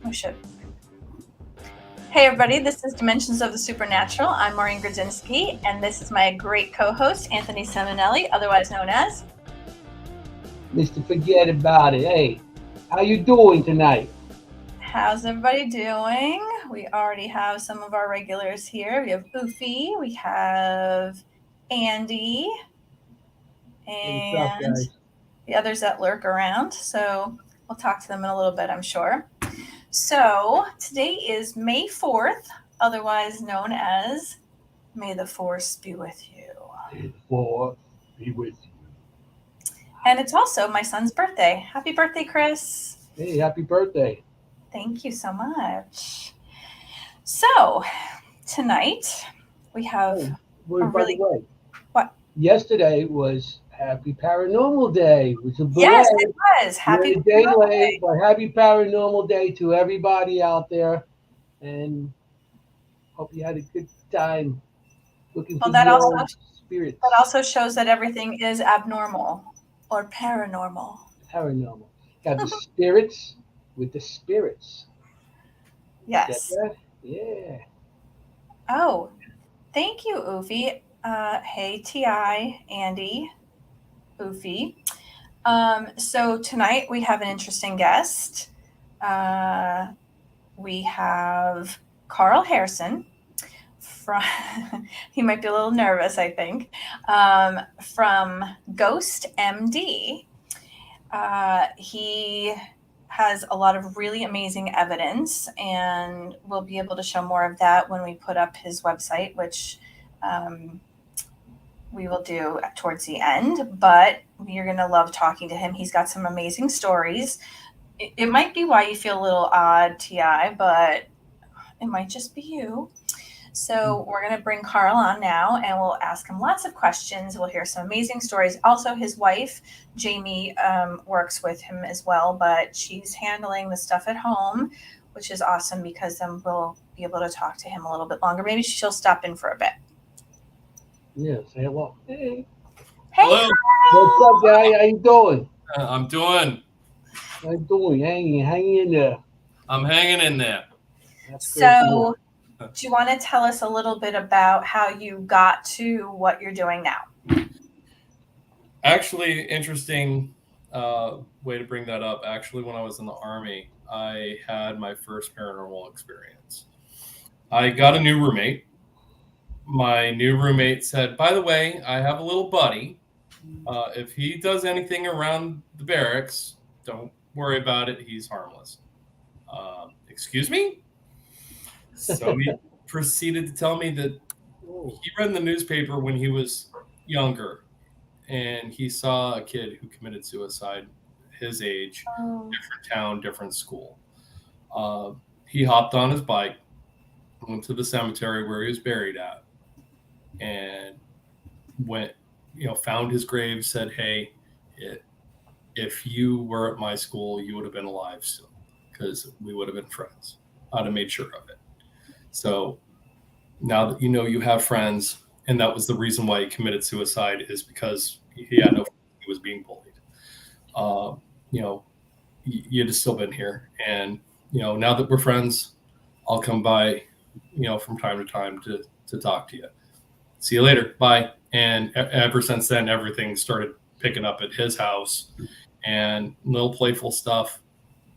Oh, shit. Hey, everybody, this is Dimensions of the Supernatural. I'm Maureen Grudzinski, and this is my great co-host, Anthony Seminelli, otherwise known as Mr. Forget About It. Hey, how you doing tonight? How's everybody doing? We already have some of our regulars here. We have Oofy, we have Andy, What's up, and guys? the others that lurk around. So we'll talk to them in a little bit, I'm sure. So today is May 4th, otherwise known as May the Force be with you. May the Force be with you. And it's also my son's birthday. Happy birthday, Chris. Hey, happy birthday. Thank you so much. So tonight we have By really- the way, What? Yesterday was Happy Paranormal Day, which is Yes, it was. Happy We're a day Paranormal late, but happy Paranormal Day to everybody out there, and hope you had a good time looking Well, for that your also- spirits. That also shows that everything is abnormal or paranormal. Paranormal. Got the spirits with the spirits. Yes. Get that? Yeah. Oh, thank you, Oofy. Hey, Ti, Andy, Oofy. So tonight we have an interesting guest. We have Carl Harrison from, he might be a little nervous, I think, from Ghost MD. He has a lot of really amazing evidence, and we'll be able to show more of that when we put up his website, which we will do towards the end. But you're going to love talking to him. He's got some amazing stories. It might be why you feel a little odd, Ti, but it might just be you. So we're going to bring Carl on now, and we'll ask him lots of questions. We'll hear some amazing stories. Also, his wife, Jamie, works with him as well, but she's handling the stuff at home, which is awesome because then we'll be able to talk to him a little bit longer. Maybe she'll stop in for a bit. Yeah, say hello. Hey. Hey, Hello. What's up, guy? How you doing? I'm doing. How you doing? Hanging in there. I'm hanging in there. That's great to So do you want to tell us a little bit about how you got to what you're doing now? Actually, interesting way to bring that up. Actually, when I was in the Army, I had my first paranormal experience. I got a new roommate. My new roommate said, by the way, I have a little buddy. If he does anything around the barracks, don't worry about it. He's harmless. Excuse me? So he proceeded to tell me that Oh, he read in the newspaper when he was younger, and he saw a kid who committed suicide, his age, different town, different school. He hopped on his bike, went to the cemetery where he was buried at, and went, found his grave, said, hey, if you were at my school, you would have been alive still, because we would have been friends. I'd have made sure of it. So now that you have friends, and that was the reason why he committed suicide, is because he had no friends, he was being bullied. You'd have still been here. And, now that we're friends, I'll come by, from time to time to talk to you. See you later. Bye. And ever since then, everything started picking up at his house and little playful stuff.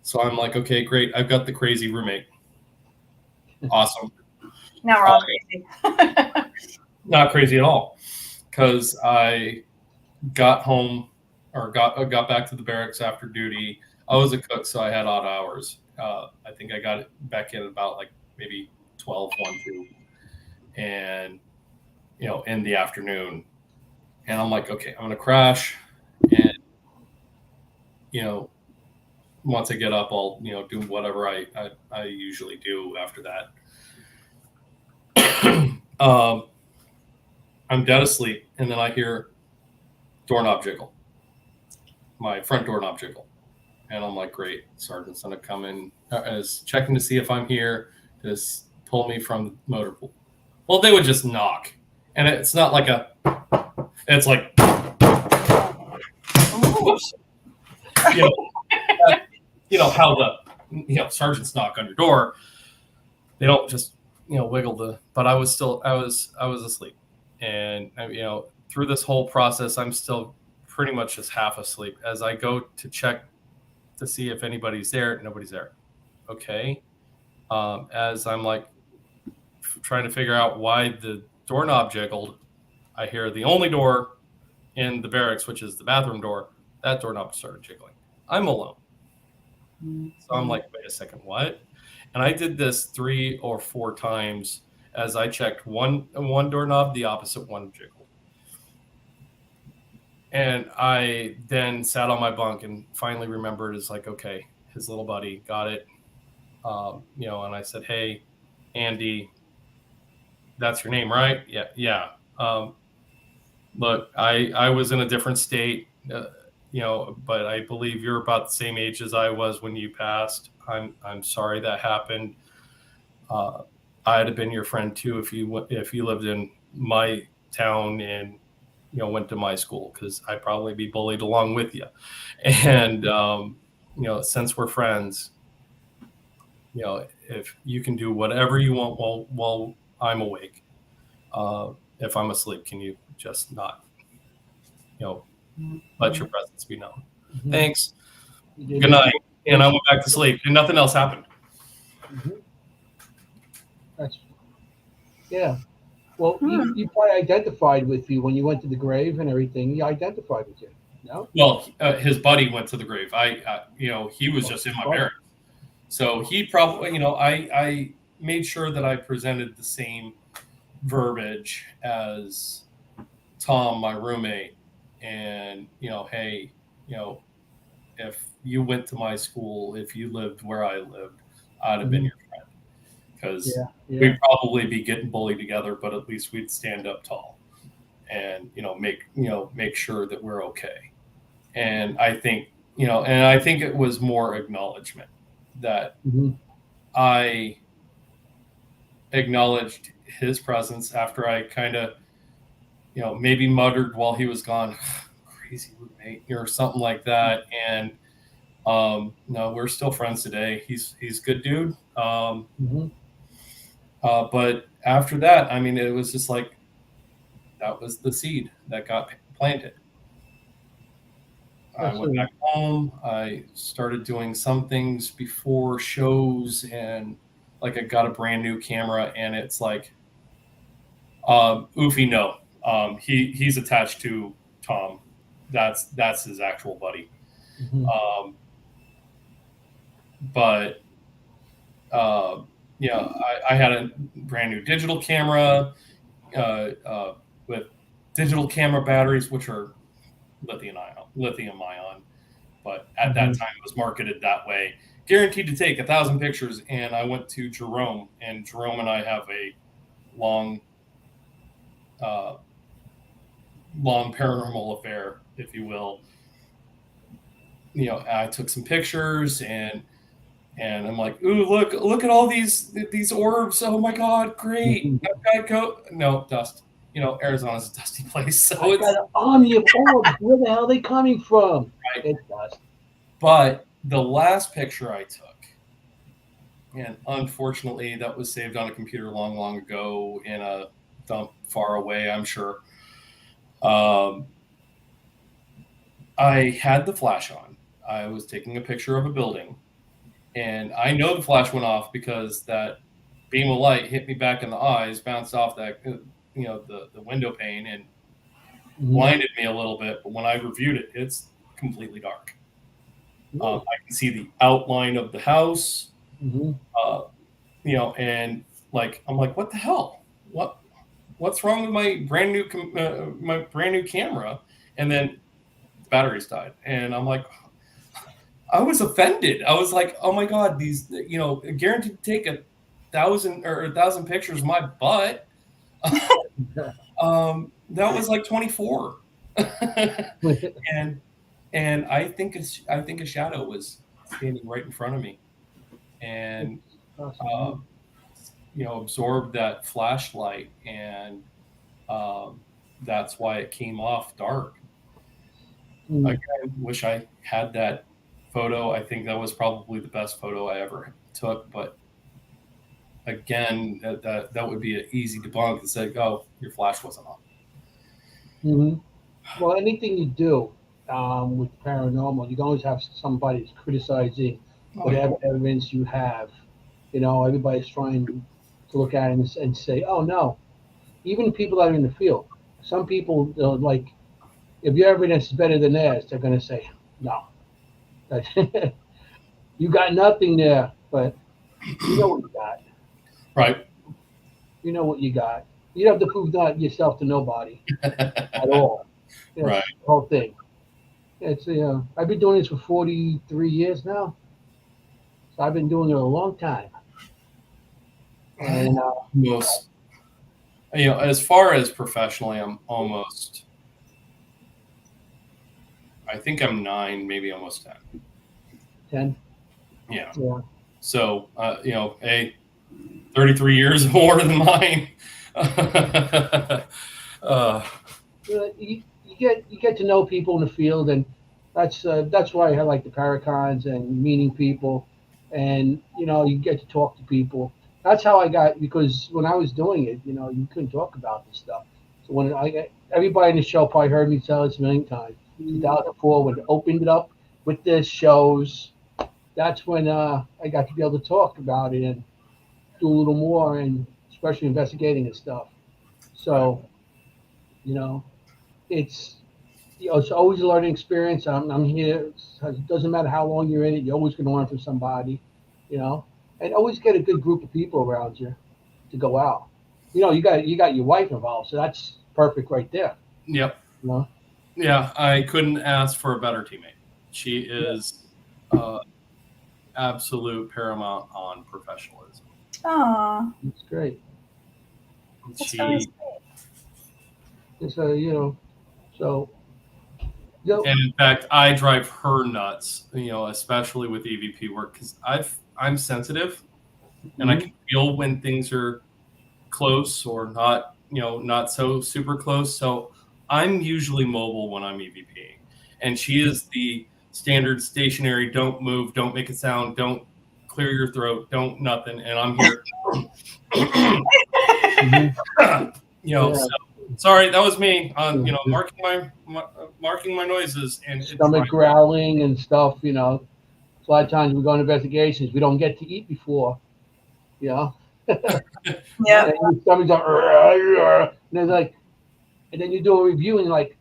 So I'm like, okay, great. I've got the crazy roommate. Awesome. Now we're all crazy. Not crazy at all, because I got home or got back to the barracks after duty. I was a cook, so I had odd hours. I think I got back in about like maybe 12, 1, 2, and in the afternoon. And I'm like, okay, I'm gonna crash, and once I get up, I'll do whatever I usually do after that. I'm dead asleep, and then I hear doorknob jiggle. My front doorknob jiggle. And I'm like, great, sergeant's gonna come in, is checking to see if I'm here, just pull me from the motor pool. Well, they would just knock, and it's not like it's like, Ooh. how sergeants knock on your door. They don't just wiggle but I was asleep, and through this whole process I'm still pretty much just half asleep. As I go to check to see if anybody's there, nobody's there. Okay. As I'm like trying to figure out why the doorknob jiggled, I hear the only door in the barracks, which is the bathroom door, that doorknob started jiggling. I'm alone. So I'm like, wait a second, what? And I did this 3 or 4 times. As I checked one doorknob, the opposite one jiggled. And I then sat on my bunk and finally remembered, it's like, okay, his little buddy got it. And I said, hey, Andy, that's your name, right? Yeah. Look, I was in a different state, but I believe you're about the same age as I was when you passed. I'm sorry that happened. I'd have been your friend too if you lived in my town and went to my school, because I'd probably be bullied along with you. And since we're friends, if you can do whatever you want while I'm awake. If I'm asleep, can you just not, let your presence be known? Mm-hmm. Thanks. Good night. And I went back to sleep, and nothing else happened. Yeah. Well, you probably identified with you when you went to the grave and everything. He identified with you. No. Well, his buddy went to the grave. He was just in my barracks, so he probably, I made sure that I presented the same verbiage as Tom, my roommate, and hey, if you went to my school, if you lived where I lived, I'd have been your friend, because we'd probably be getting bullied together, but at least we'd stand up tall and make sure that we're okay. And I think it was more acknowledgement that I acknowledged his presence after I kind of, maybe muttered while he was gone, crazy roommate, or something like that. And no, we're still friends today. He's a good dude. But after that, I mean, it was just like, that was the seed that got planted. I went back home. I started doing some things before shows, and like I got a brand new camera, and it's like, Oofy, no. He's attached to Tom. That's his actual buddy. But I had a brand new digital camera with digital camera batteries, which are lithium ion. But at that time, it was marketed that way. Guaranteed to take 1,000 pictures. And I went to Jerome, and Jerome and I have a long paranormal affair, if you will. I took some pictures, and I'm like, ooh, look at all these orbs. Oh my God, great. I've got no dust. Arizona's a dusty place. So it's got an army of orbs. Where the hell are they coming from? Right. It's dust. But the last picture I took, and unfortunately that was saved on a computer long, long ago in a dump far away, I'm sure. I had the flash on. I was taking a picture of a building, and I know the flash went off because that beam of light hit me back in the eyes, bounced off that, the window pane, and blinded me a little bit. But when I reviewed it, it's completely dark. I can see the outline of the house, and like, I'm like, what the hell? What's wrong with my brand new camera? And then the batteries died, and I'm like, I was offended. I was like, oh my God, these, guaranteed to take 1,000 pictures of my butt. That was like 24. And I think a shadow was standing right in front of me, and absorbed that flashlight, and that's why it came off dark. I wish I had that photo. I think that was probably the best photo I ever took. But again, that would be an easy debunk and say, "Oh, your flash wasn't on." Hmm. Well, anything you do with paranormal, you can always have somebody that's criticizing Oh, yeah. whatever evidence you have. Everybody's trying to look at it and say, "Oh no." Even people that are in the field, some people like, if your evidence is better than theirs, they're going to say, "No, you got nothing there." But you know what you got. Right. You know what you got. You don't have to prove that yourself to nobody at all. Right. That's the whole thing. I've been doing this for 43 years now, so I've been doing it a long time. And Most, as far as professionally, I'm almost. I think I'm 9, maybe almost 10. 10, Yeah. yeah. So, 33 years more than mine. uh, You get to know people in the field, and that's why I like the Paracons and meeting people, and you get to talk to people. That's how I got, because when I was doing it, you couldn't talk about this stuff. So everybody in the show probably heard me tell this a million times. 2004, when it opened it up with the shows, that's when I got to be able to talk about it and do a little more, and especially investigating and stuff. So you know, it's it's always a learning experience. I'm here. It doesn't matter how long you're in it. You're always going to learn from somebody, you know, and always get a good group of people around you to go out. You got your wife involved, so that's perfect right there. yep. You know, Yeah, I couldn't ask for a better teammate. She is absolute paramount on professionalism. Aw, it's great. that's really She sweet. It's so you know, And in fact, I drive her nuts. Especially with EVP work because I'm sensitive and I mhm. can feel when things are close or not. Not so super close. So I'm usually mobile when I'm EVPing, and she is the standard stationary. Don't move. Don't make a sound. Don't clear your throat. Don't nothing. And I'm here. Mhm. So Yeah. sorry, that was me on Mhm. marking my noises and Stomach growling and stuff. A lot of times we go on investigations, we don't get to eat before. You know. Yep. Nope. And your stomach's like, and then and then you do a review and you're like,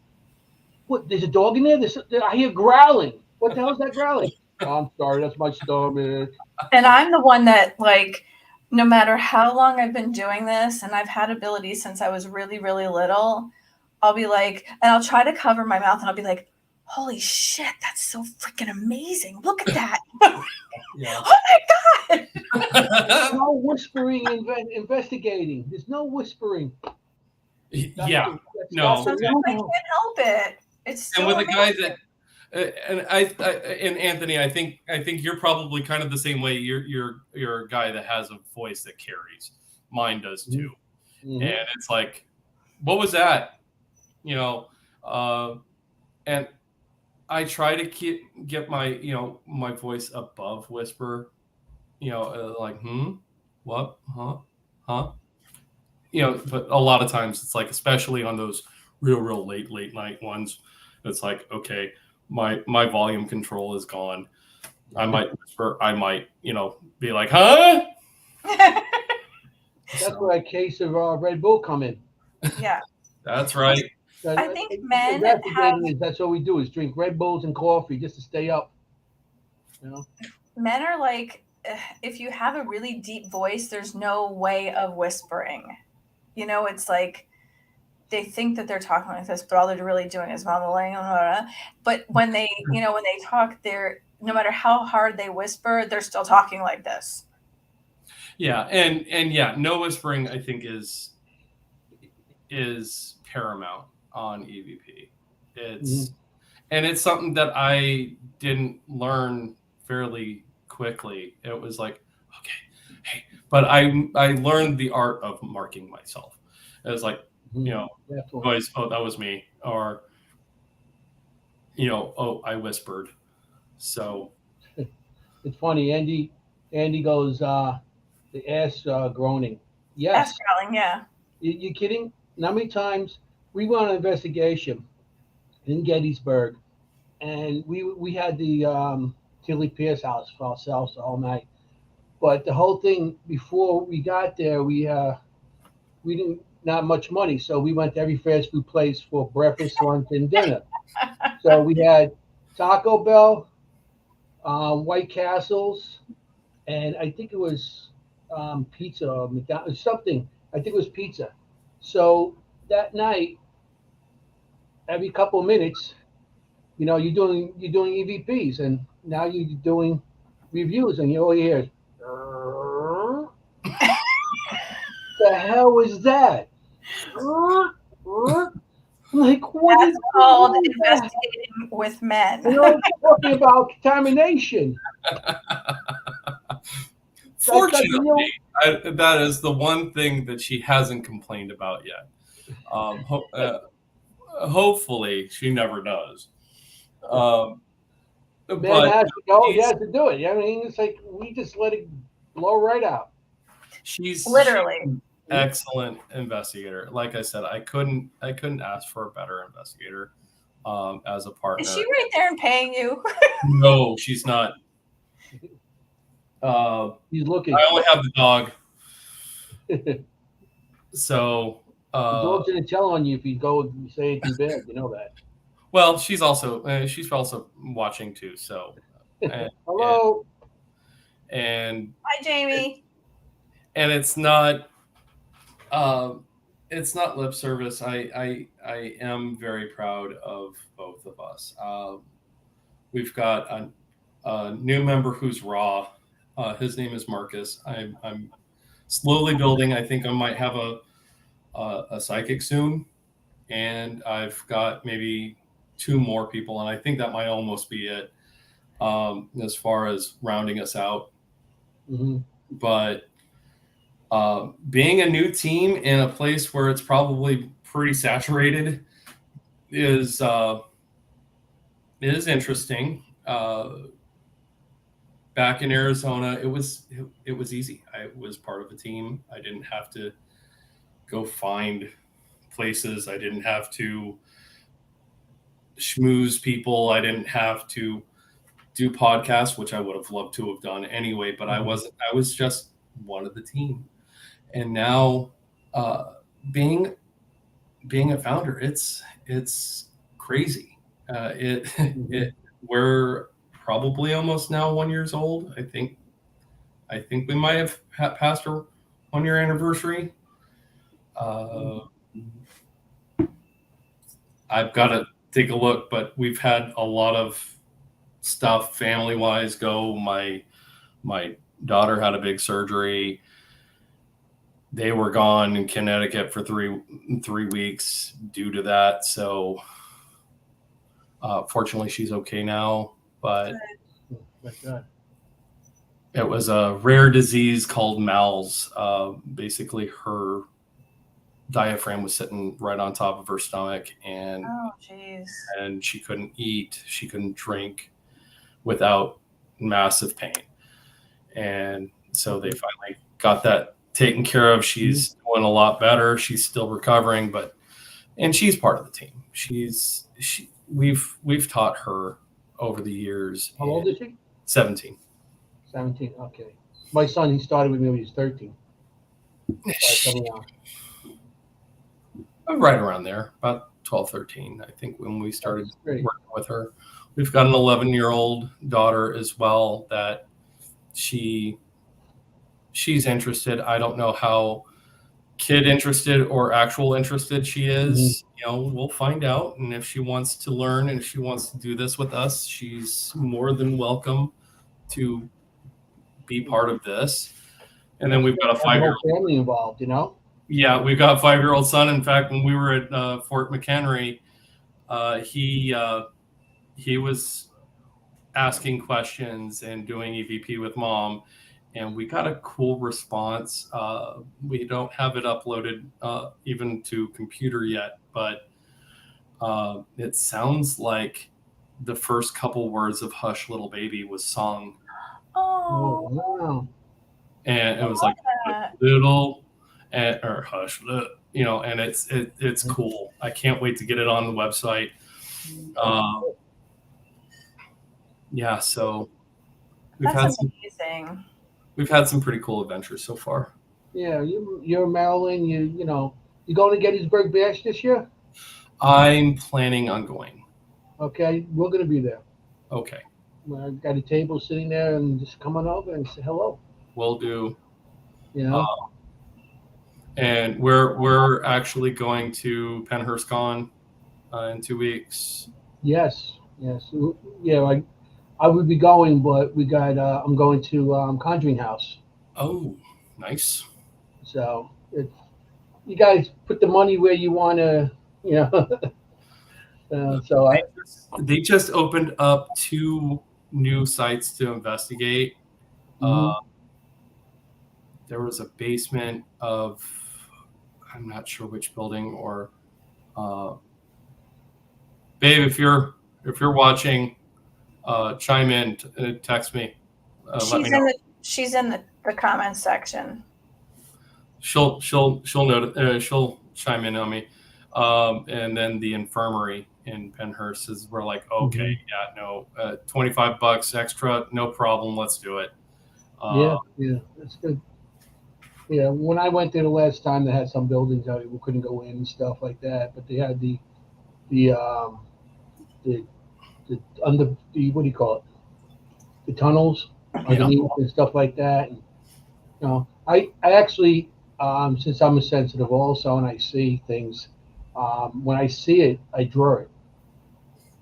what? There's a dog in there. I hear growling. What the hell is that growling? Oh, I'm sorry, that's my stomach. And I'm the one that, like, no matter how long I've been doing this, and I've had abilities since I was really, really little, I'll be like, and I'll try to cover my mouth and I'll be like, holy shit, that's so freaking amazing. Look at that. Yeah. Oh my God. No whispering, investigating. There's no whispering. Yeah. That's No. the Sometimes I no. can't help it. It's And so with a guy amazing. that and Anthony, I think you're probably kind of the same way. You're a guy that has a voice that carries. Mine does too. Mhm. And it's like, what was that? And I try to get my voice above whisper. Like what, huh? But a lot of times it's like, especially on those real late night ones, it's like, okay, my volume control is gone. I might whisper, I might, be like, huh? That's where a case of Red Bull come in. Yeah. That's right. I think men have, Investigating is that's all we do is drink Red Bulls and coffee just to stay up. men are like, if you have a really deep voice, there's no way of whispering. It's like they think that they're talking like this, but all they're really doing is mumbling. But when they talk, they're, no matter how hard they whisper, they're still talking like this. Yeah, and yeah, no whispering I think is paramount on EVP. It's and it's something that I didn't learn fairly quickly. It was like, okay, hey, but I learned the art of marking myself. It was like, Definitely. voice, oh, that was me, or oh, I whispered. So It's funny. Andy goes, the ass groaning. Yes. Ask Growling, yeah. You kidding? And how many times we went on an investigation in Gettysburg, and we had the Tilly Pierce house for ourselves all night. But the whole thing before we got there, we didn't not much money, so we went to every fast food place for breakfast, lunch, and dinner. So we had Taco Bell, White Castles, and I think it was pizza or McDonald's, something. I think it was pizza. So that night, every couple of minutes, you're doing EVPs, and now you're doing reviews, and you all hear, the hell was that? Like, what That's is called that? investigating with men. Talking about contamination. Fortunately, that is the one thing that she hasn't complained about yet. Hopefully, she never does. Man But has to go. He has to do it. I mean, it's like we just let it blow right out. she's Literally. an excellent investigator. Like I said, I couldn't ask for a better investigator as a partner. Is she right there and paying you? No, she's not. He's looking. I only have the dog, so The dog's gonna tell on you if you go and say anything bad. You know that. well, she's also watching too. So, Hello. and Hi, Jamie. and it's not lip service. I am very proud of both of us. We've got a new member who's raw. His name is Marcus. I'm slowly building. I think I might have a psychic soon, and I've got maybe 2 more people, and I think that might almost be it as far as rounding us out. Mm-hmm. But being a new team in a place where it's probably pretty saturated is interesting. Back in Arizona, it was easy. I was part of a team. I didn't have to go find places. I didn't have to schmooze people. I didn't have to do podcasts, which I would have loved to have done anyway, but I was just one of the team. And now being a founder, it's crazy. We're probably almost now 1 year old. I think we might have passed our 1 year anniversary. I've got to take a look, but we've had a lot of stuff family wise go. My daughter had a big surgery. They were gone in Connecticut for three weeks due to that. So fortunately she's okay now, but it was a rare disease called MALS. Basically her diaphragm was sitting right on top of her stomach, and and she couldn't eat, she couldn't drink without massive pain. And so they finally got that taken care of. She's doing a lot better. She's still recovering, and she's part of the team. We've taught her over the years. How old is she? 17. 17. Okay. My son, he started with me when he was 13. Right around there, about 12, 13, I think, when we started working with her. We've got an 11-year-old daughter as well that she's interested. I don't know how kid interested or actual interested she is. We'll find out. And if she wants to learn and if she wants to do this with us, she's more than welcome to be part of this. And then we've got a 5-year-old family involved, Yeah, we've got a 5-year-old son. In fact, when we were at Fort McHenry, he was asking questions and doing EVP with mom, and we got a cool response. We don't have it uploaded even to computer yet, but it sounds like the first couple words of "Hush, Little Baby" was sung Oh, wow. and I it was love like that. little and or hush, you know, and it's cool. I can't wait to get it on the website. Um, yeah, so we've had That's some amazing. we've had some pretty cool adventures so far. Yeah, you're in Maryland. You going to Gettysburg Bash this year? I'm planning on going. Okay, we're gonna be there. Okay, I got a table sitting there, and just come on over and say hello. we'll do. You Uh, know. and we're actually going to Penhurst Con in 2 weeks. Yes, yes. Yeah, I would be going, but we got. I'm going to Conjuring House. Oh, nice. So you guys put the money where you want to. You know. So They just opened up 2 new sites to investigate. Uh, mhm. there was a basement of, I'm not sure which building, or uh, babe, if you're watching, chime in, text me, let me She's know. she's in the comments section. She'll she'll chime in on me. And then the infirmary in Penhurst is, we're like, okay, Mhm. yeah, no, $25 extra, no problem, let's do it. Yeah, yeah, that's good. Yeah, when I went there the last time, they had some buildings that we couldn't go in and stuff like that, but they had the the the under the what do you call it? The tunnels Yeah. underneath and stuff like that. And I actually, since I'm a sensitive also, and I see things, when I see it, I draw it.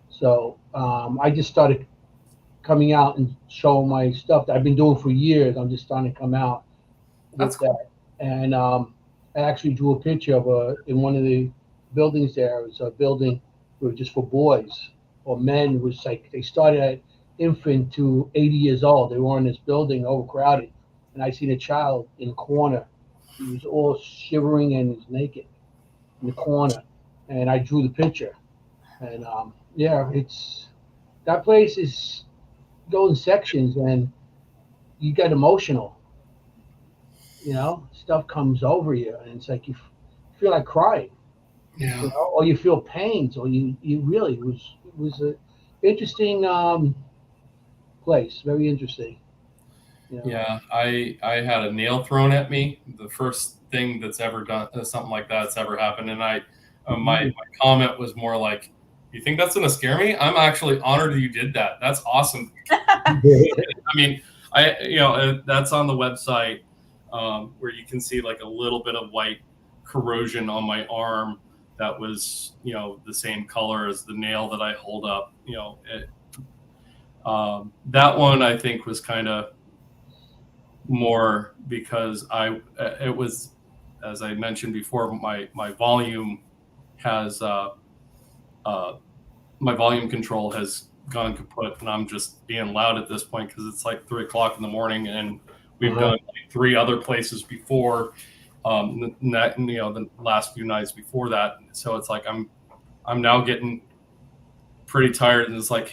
So I just started coming out and showing my stuff that I've been doing for years. I'm just starting to come out That's with cool. that. And I actually drew a picture of in one of the buildings there. It was a building just for boys or men. It was like they started at infant to 80 years old. They were in this building overcrowded. And I seen a child in the corner. He was all shivering and he's naked in the corner. And I drew the picture. And yeah, it's that place is go in sections and you get emotional. Stuff comes over you and it's like you feel like crying, Yeah. or you feel pains, or you really it was a interesting place, very interesting. Yeah, I had a nail thrown at me. The first thing that's ever done something like that's ever happened, and my Mhm. comment was more like, "You think that's gonna scare me? I'm actually honored you did that. That's awesome." I mean, that's on the website, where you can see like a little bit of white corrosion on my arm that was, the same color as the nail that I hold up. That one I think was kind of more because it was, as I mentioned before, my volume has uh, my volume control has gone kaput, and I'm just being loud at this point because it's like 3 o'clock in the morning, and we've Uh-huh. done like 3 other places before. The last few nights before that, so it's like I'm now getting pretty tired, and it's like,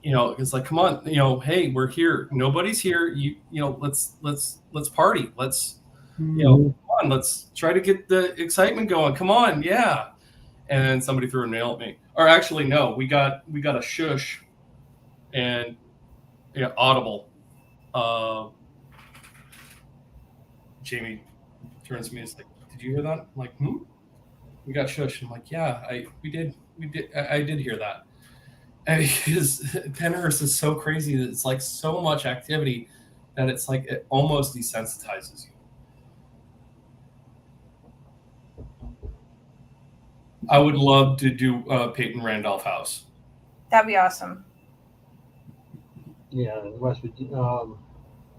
it's like, come on, hey, we're here, nobody's here, let's party, let's, Mhm. come on, let's try to get the excitement going, come on, yeah. And then somebody threw a nail at me, or actually no, we got a shush, and audible. uh Jamie turns to me and is like, did you hear that? I'm like, we got shush. I'm like, yeah, I did hear that. And because Penhurst is so crazy that it's like so much activity that it's like it almost desensitizes you. I would love to do Peyton Randolph House. That'd be awesome. Yeah, in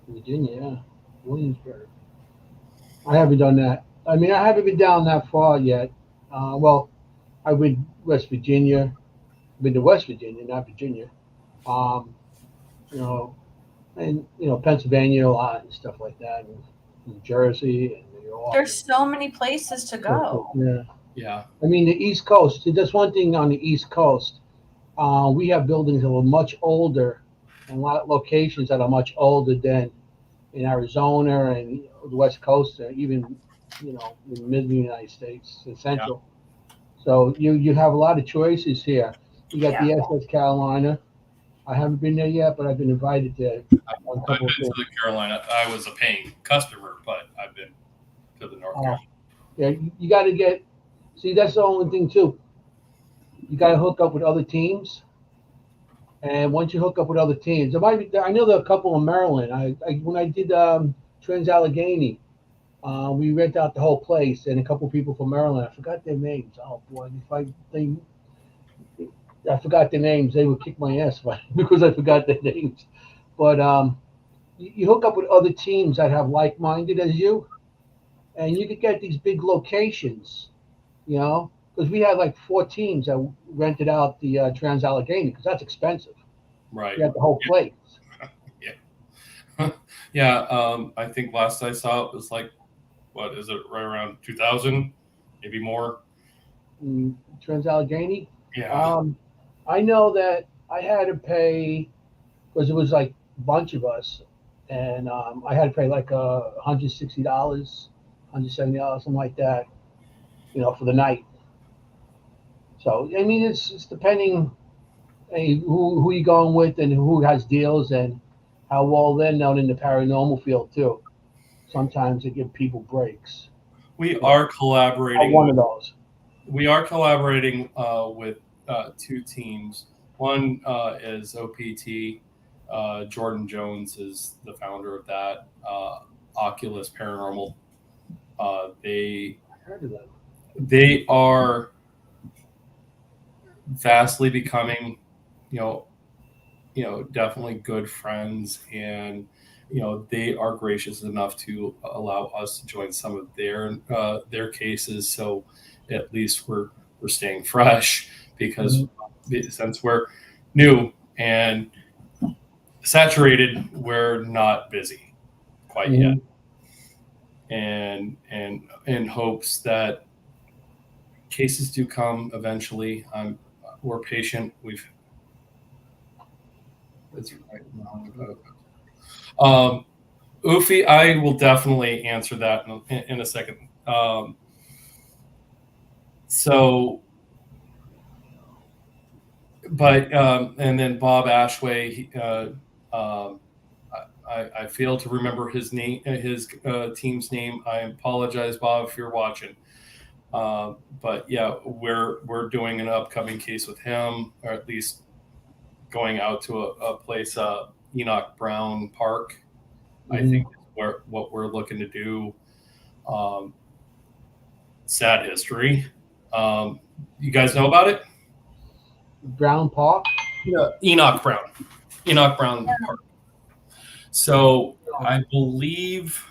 Virginia, yeah. Williamsburg. I haven't done that. I mean, I haven't been down that far yet. Well, I went West Virginia. I've been to West Virginia, not Virginia. Um, you know, and Pennsylvania a lot and stuff like that, and New Jersey and New York. There's so many places to go. Yeah, Yeah. I mean the East Coast. That's one thing on the East Coast. We have buildings that were much older and a lot of locations that are much older than in Arizona and the West Coast, or even in the middle of the United States and Yeah. Central. So you have a lot of choices here. You got Yeah. the SS Carolina. I haven't been there yet, but I've been invited there on a I've couple been of to things. the Carolina. I was a paying customer, but I've been to the North Carolina. Yeah, you got to get. See, that's the only thing too. You got to hook up with other teams, and once you hook up with other teams, there might be. I know there are a couple in Maryland. When I did Trans Allegheny, we rent out the whole place, and a couple people from Maryland. I forgot their names. Oh boy, I forgot their names. They would kick my ass because I forgot their names. But you hook up with other teams that have like-minded as you, and you could get these big locations. Because we had like 4 teams that rented out the Trans Allegheny because that's expensive. Right. You had the whole place. Yeah. I think last I saw it was like, what is it, right around 2,000, maybe more? Trans Allegheny. Yeah. I know that I had to pay because it was like a bunch of us, and I had to pay like $160, $170, something like that, for the night. So I mean, it's depending who you're going with and who has deals and how well they're known in the paranormal field too. Sometimes they give people breaks. We are I'm collaborating. one of those. We are collaborating with 2 teams. One is OPT. Jordan Jones is the founder of that. Oculus Paranormal. I heard of that. They are vastly becoming, definitely good friends, and they are gracious enough to allow us to join some of their cases. So at least we're staying fresh because since we're new and saturated, we're not busy quite yet, and in hopes that cases do come eventually. We're patient. It's right now. Ufi, I will definitely answer that in a second. And then Bob Ashway. I fail to remember his name, his team's name. I apologize, Bob, if you're watching. But yeah, we're doing an upcoming case with him, or at least going out to a place, Enoch Brown Park. I think is what we're looking to do. Sad history. You guys know about it? Brown Park? Yeah. Enoch Brown Park. So I believe,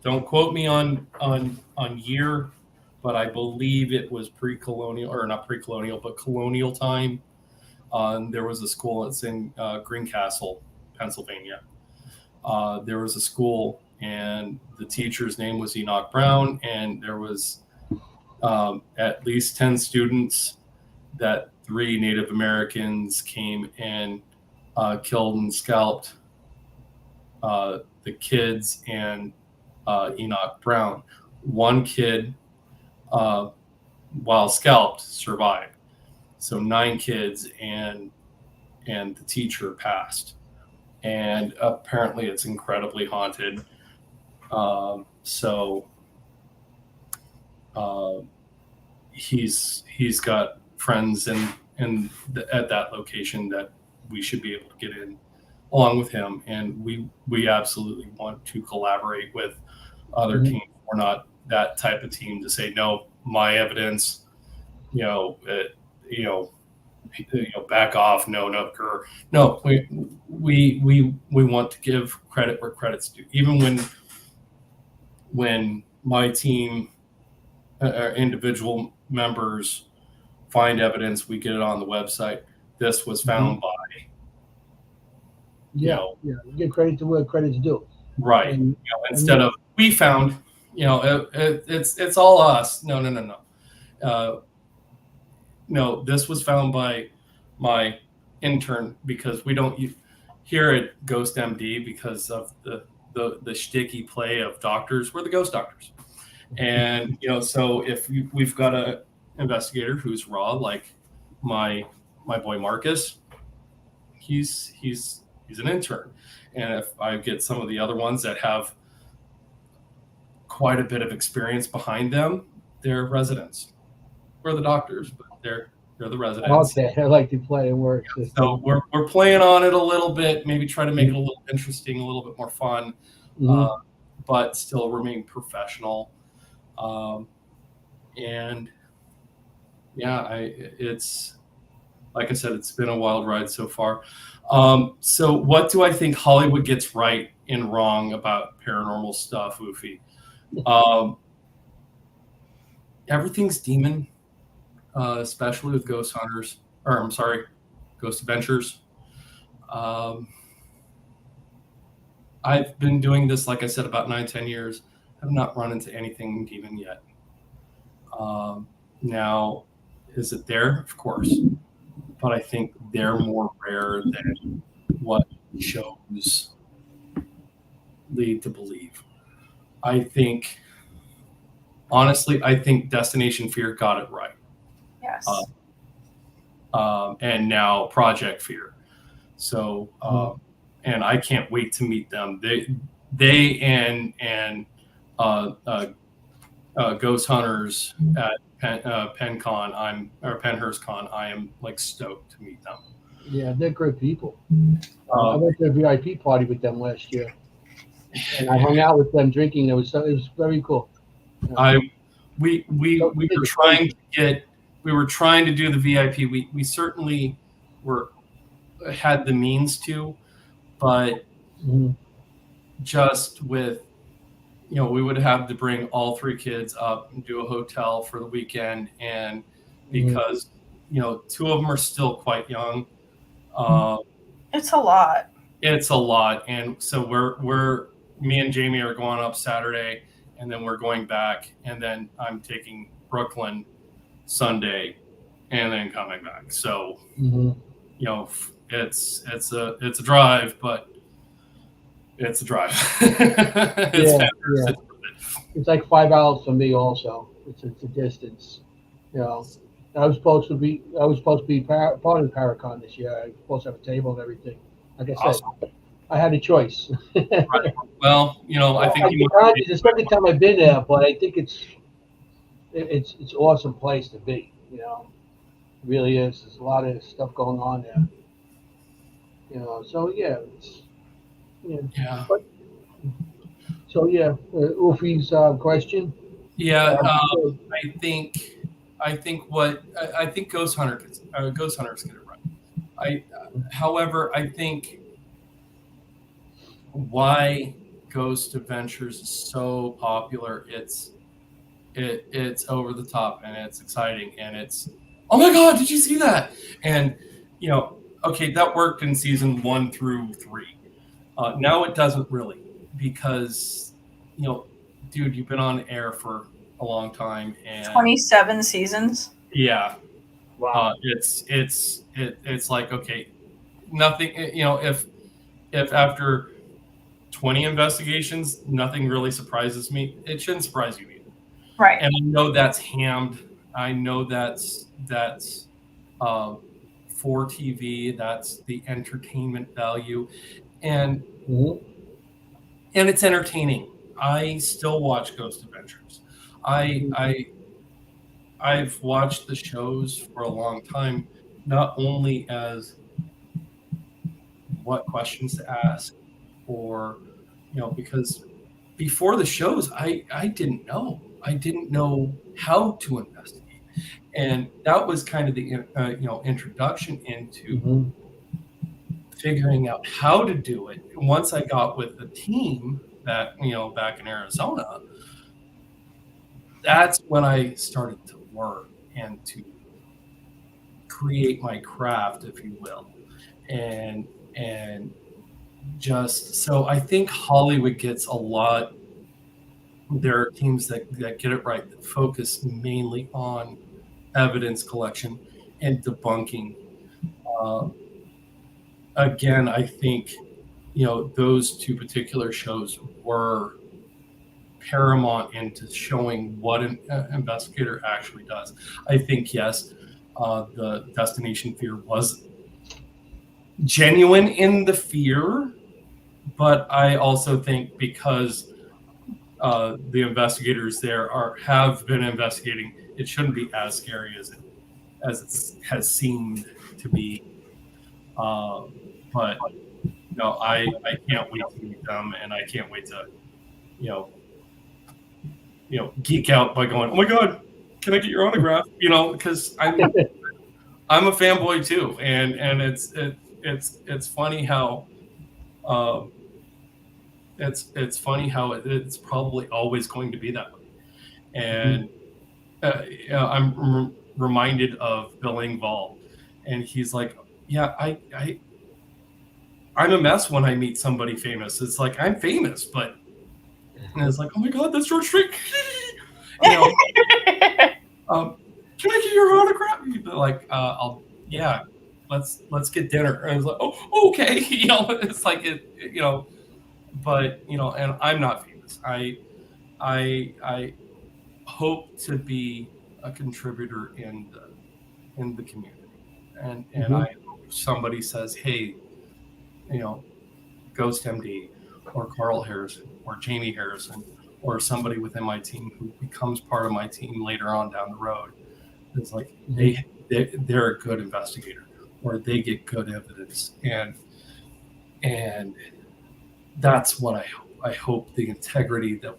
don't quote me on year, but I believe it was pre-colonial, or not pre-colonial, but colonial time. There was a school that's in Greencastle, Pennsylvania. There was a school, and the teacher's name was Enoch Brown, and there was at least 10 students that 3 Native Americans came and killed and scalped the kids and Enoch Brown. One kid, while scalped, survived. So 9 kids and the teacher passed. And apparently it's incredibly haunted. He's got friends at that location that we should be able to get in along with him, and we absolutely want to collaborate with other teams. We're not that type of team to say no, my evidence, back off, no, we want to give credit where credit's due. Even when my team or individual members find evidence, we get it on the website. This was found by. Yeah. Give credit to where credit's due. Right. Instead of we found, it's all us. No. No, this was found by my intern, because we don't. here at Ghost MD, because of the shticky play of doctors, we're the ghost doctors. And so if we've got a investigator who's raw, like my boy Marcus, he's an intern. And if I get some of the other ones that have quite a bit of experience behind them, they're residents. We're the doctors, but they're the residents. Okay, I like to play and work. So we're playing on it a little bit, maybe try to make it a little interesting, a little bit more fun, but still remain professional. And yeah, it's like I said, it's been a wild ride so far. So what do I think Hollywood gets right and wrong about paranormal stuff, Woofy? Everything's demon, especially with Ghost Hunters, or I'm sorry, Ghost Adventures. I've been doing this, like I said, about 9-10 years. I've not run into anything demon yet. Now, is it there? Of course. But I think they're more rare than what shows lead to believe. Honestly, I think Destination Fear got it right. Yes. And now Project Fear. So, and I can't wait to meet them. They and Ghost Hunters at PennCon, Pennhurst Con. I am like stoked to meet them. Yeah, they're great people. I went to a VIP party with them last year, and I hung out with them drinking. It was very cool. We were trying to do the VIP. We certainly had the means to, but just with we would have to bring all 3 kids up and do a hotel for the weekend, and because 2 of them are still quite young, it's a lot. It's a lot, and so me and Jamie are going up Saturday, and then we're going back, and then I'm taking Brooklyn Sunday, and then coming back. So it's a drive, but it's a drive. It's like 5 hours for me also. It's a distance. I was supposed to be part of the Paracon this year. I was supposed to have a table and everything. Like I said, awesome. I had a choice. Right. Well, I think it's the second time I've been there, but I think it's an awesome place to be. It really is. There's a lot of stuff going on there. So yeah, yeah. But, so yeah, Wolfie's question. Yeah, I think Ghost Hunters get it right. However, I think why Ghost Adventures is so popular, it's over the top, and it's exciting, and it's, oh my God, did you see that? And okay, that worked in season 1 through 3. Now it doesn't really, because dude, you've been on air for a long time, and 27 seasons. Yeah. Wow. It's like, okay, nothing. If after 20 investigations, nothing really surprises me, it shouldn't surprise you either. Right. And I know that's hammed. I know that's for TV. That's the entertainment value, and it's entertaining. I still watch Ghost Adventures. I've watched the shows for a long time, not only as what questions to ask, or because before the shows, I didn't know. I didn't know how to investigate, and that was kind of the introduction into figuring out how to do it. Once I got with the team that back in Arizona, that's when I started to learn and to create my craft, if you will, and just so I think Hollywood gets a lot. There are teams that get it right, that focus mainly on evidence collection and debunking. Again, I think those two particular shows were paramount into showing what an investigator actually does. I think, yes, the Destination Fear was genuine in the fear, but I also think because the investigators there have been investigating, it shouldn't be as scary as it has seemed to be. But I can't wait to meet them, and I can't wait to geek out by going, oh my god, can I get your autograph? Because I'm a fanboy too, and it's funny how it's funny how it's probably always going to be that way. And I'm reminded of Bill Engvall, and he's like, yeah, I'm a mess when I meet somebody famous. It's like, I'm famous, but and it's like, oh my god, that's George Strait. Can I get your autograph? Like, let's get dinner. And I was like, oh, okay. It's like but and I'm not famous. I hope to be a contributor in the community, and I hope somebody says, hey, Ghost MD or Carl Harrison or Jamie Harrison or somebody within my team who becomes part of my team later on down the road. It's like they're a good investigator, or they get good evidence, and that's what I hope. I hope the integrity that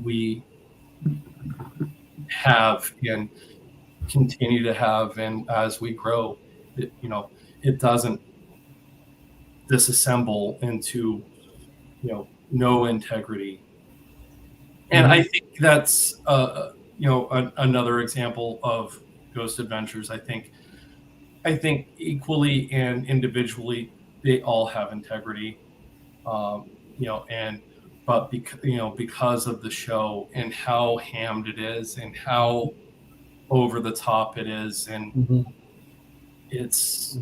we have and continue to have, and as we grow, it doesn't disassemble into no integrity. And I think that's another example of Ghost Adventures. I think equally and individually they all have integrity, but because of the show and how hammed it is and how over the top it is, and it's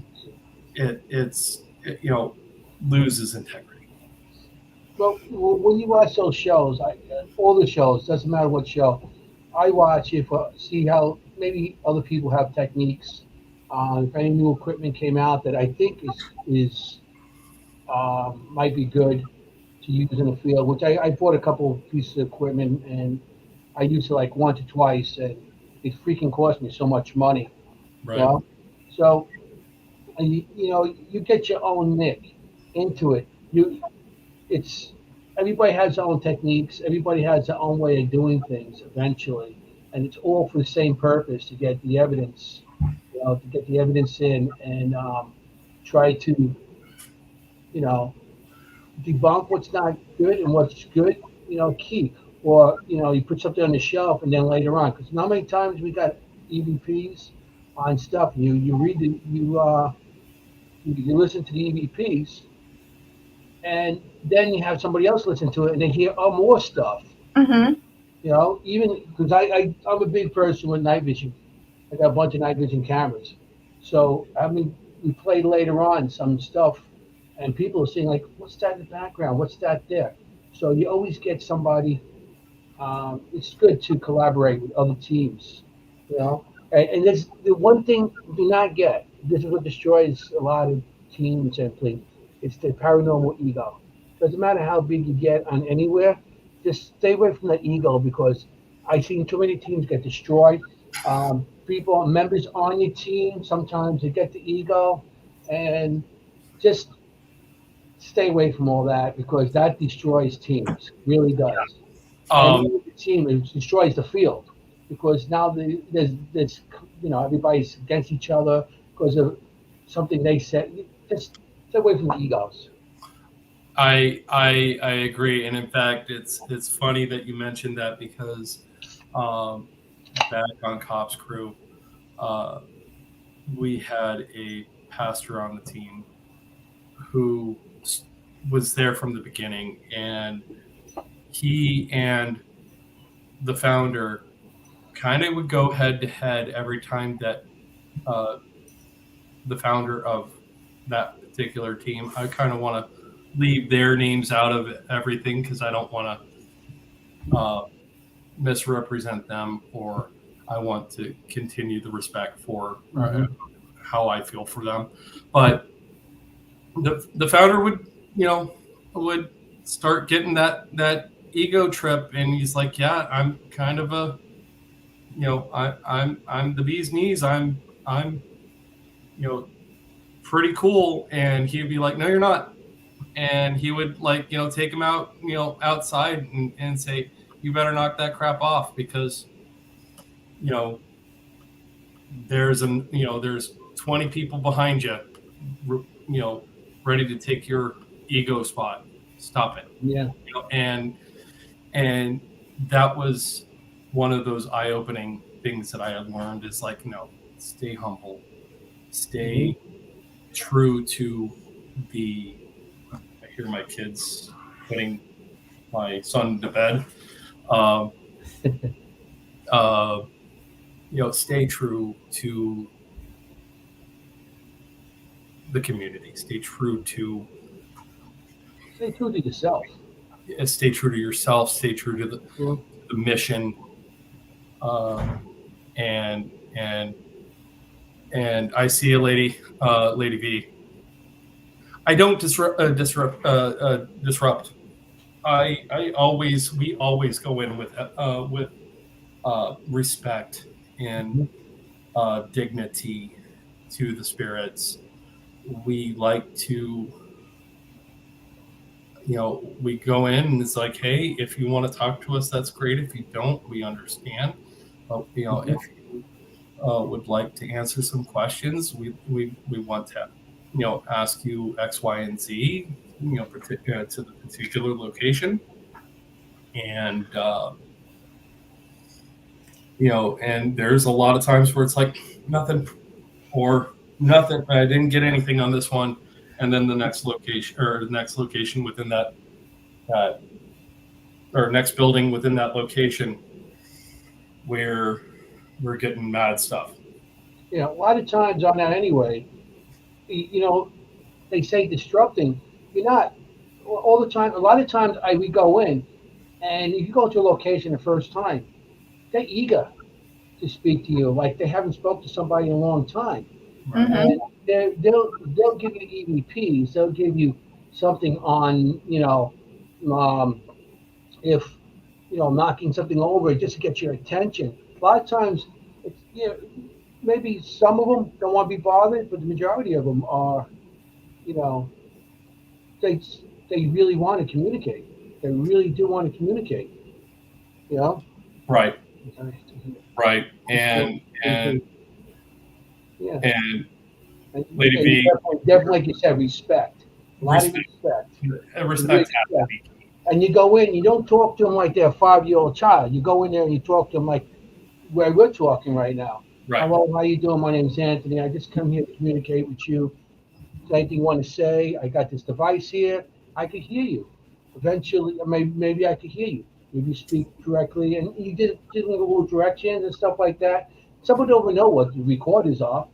loses integrity. Well, when you watch those shows, all the shows, doesn't matter what show, I watch it for see how maybe other people have techniques. If any new equipment came out that I think is might be good to use in the field, which I bought a couple of pieces of equipment and I used it like once or twice, and it freaking cost me so much money. Right. You know? So, you get your own nick into it. It's everybody has their own techniques. Everybody has their own way of doing things eventually, and it's all for the same purpose to get the evidence, to get the evidence in and try to, debunk what's not good and what's good, keep. Or you put something on the shelf and then later on, because how many times we got EVPs on stuff. You read you listen to the EVPs, and then you have somebody else listen to it, and they hear more stuff. Mm-hmm. Even because I'm a big person with night vision. I got a bunch of night vision cameras, so we played later on some stuff, and people are saying like, "What's that in the background? What's that there?" So you always get somebody. It's good to collaborate with other teams, And there's the one thing you do not get. This is what destroys a lot of teams and things. It's the paranormal ego. Doesn't matter how big you get on anywhere, just stay away from the ego, because I've seen too many teams get destroyed. Members on your team, sometimes they get the ego, and just stay away from all that, because that destroys teams. Really does. The team, it destroys the field, because now there's everybody's against each other because of something they said. Just stay away from the egos. I agree, and in fact, it's funny that you mentioned that, because back on Cops Crew, we had a pastor on the team who was there from the beginning, and he and the founder kind of would go head to head every time that the founder of that particular team. I kind of want to leave their names out of everything because I don't want to misrepresent them, or I want to continue the respect for how I feel for them. But the founder would start getting that ego trip, and he's like, yeah, I'm kind of a, I'm the bee's knees. I'm pretty cool. And he'd be like, no, you're not. And he would take him out, outside and say, you better knock that crap off because, there's 20 people behind you, ready to take your ego spot. Stop it. Yeah. And that was one of those eye-opening things that I had learned is like, no, stay humble, stay true to the. I hear my kids putting my son to bed. Stay true to the community. Stay true to yourself. Stay true to yourself. Stay true to the mission. And I see a lady, Lady V. I don't disrupt. We always go in with respect and dignity to the spirits. We like to, we go in and it's like, hey, if you want to talk to us, that's great. If you don't, we understand. But if you would like to answer some questions, we want to, ask you X, Y, and Z, to the particular location, and and there's a lot of times where it's like nothing, or nothing. I didn't get anything on this one, and then the next location within that, or next building within that location, where we're getting mad stuff. A lot of times on that anyway, they say disrupting. You're not all the time. A lot of times we go in, and if you go to a location the first time, they're eager to speak to you, like they haven't spoken to somebody in a long time. Right. And they'll give you EVPs. They'll give you something on, if knocking something over just to get your attention. A lot of times, it's, maybe some of them don't want to be bothered, but the majority of them are, they really want to communicate. They really do want to communicate. Right. Right. And yeah. And Lady V, definitely, like you said, respect. A lot of respect. Respect. And you go in, you don't talk to them like they're a 5-year-old child. You go in there and you talk to them like where we're talking right now. Right. Hello, how you doing? My name's Anthony. I just come here to communicate with you. Anything you want to say? I got this device here. I could hear you. Eventually, maybe I could hear you. If you speak directly, and you did a little directions and stuff like that. Someone don't even know what the recorders are,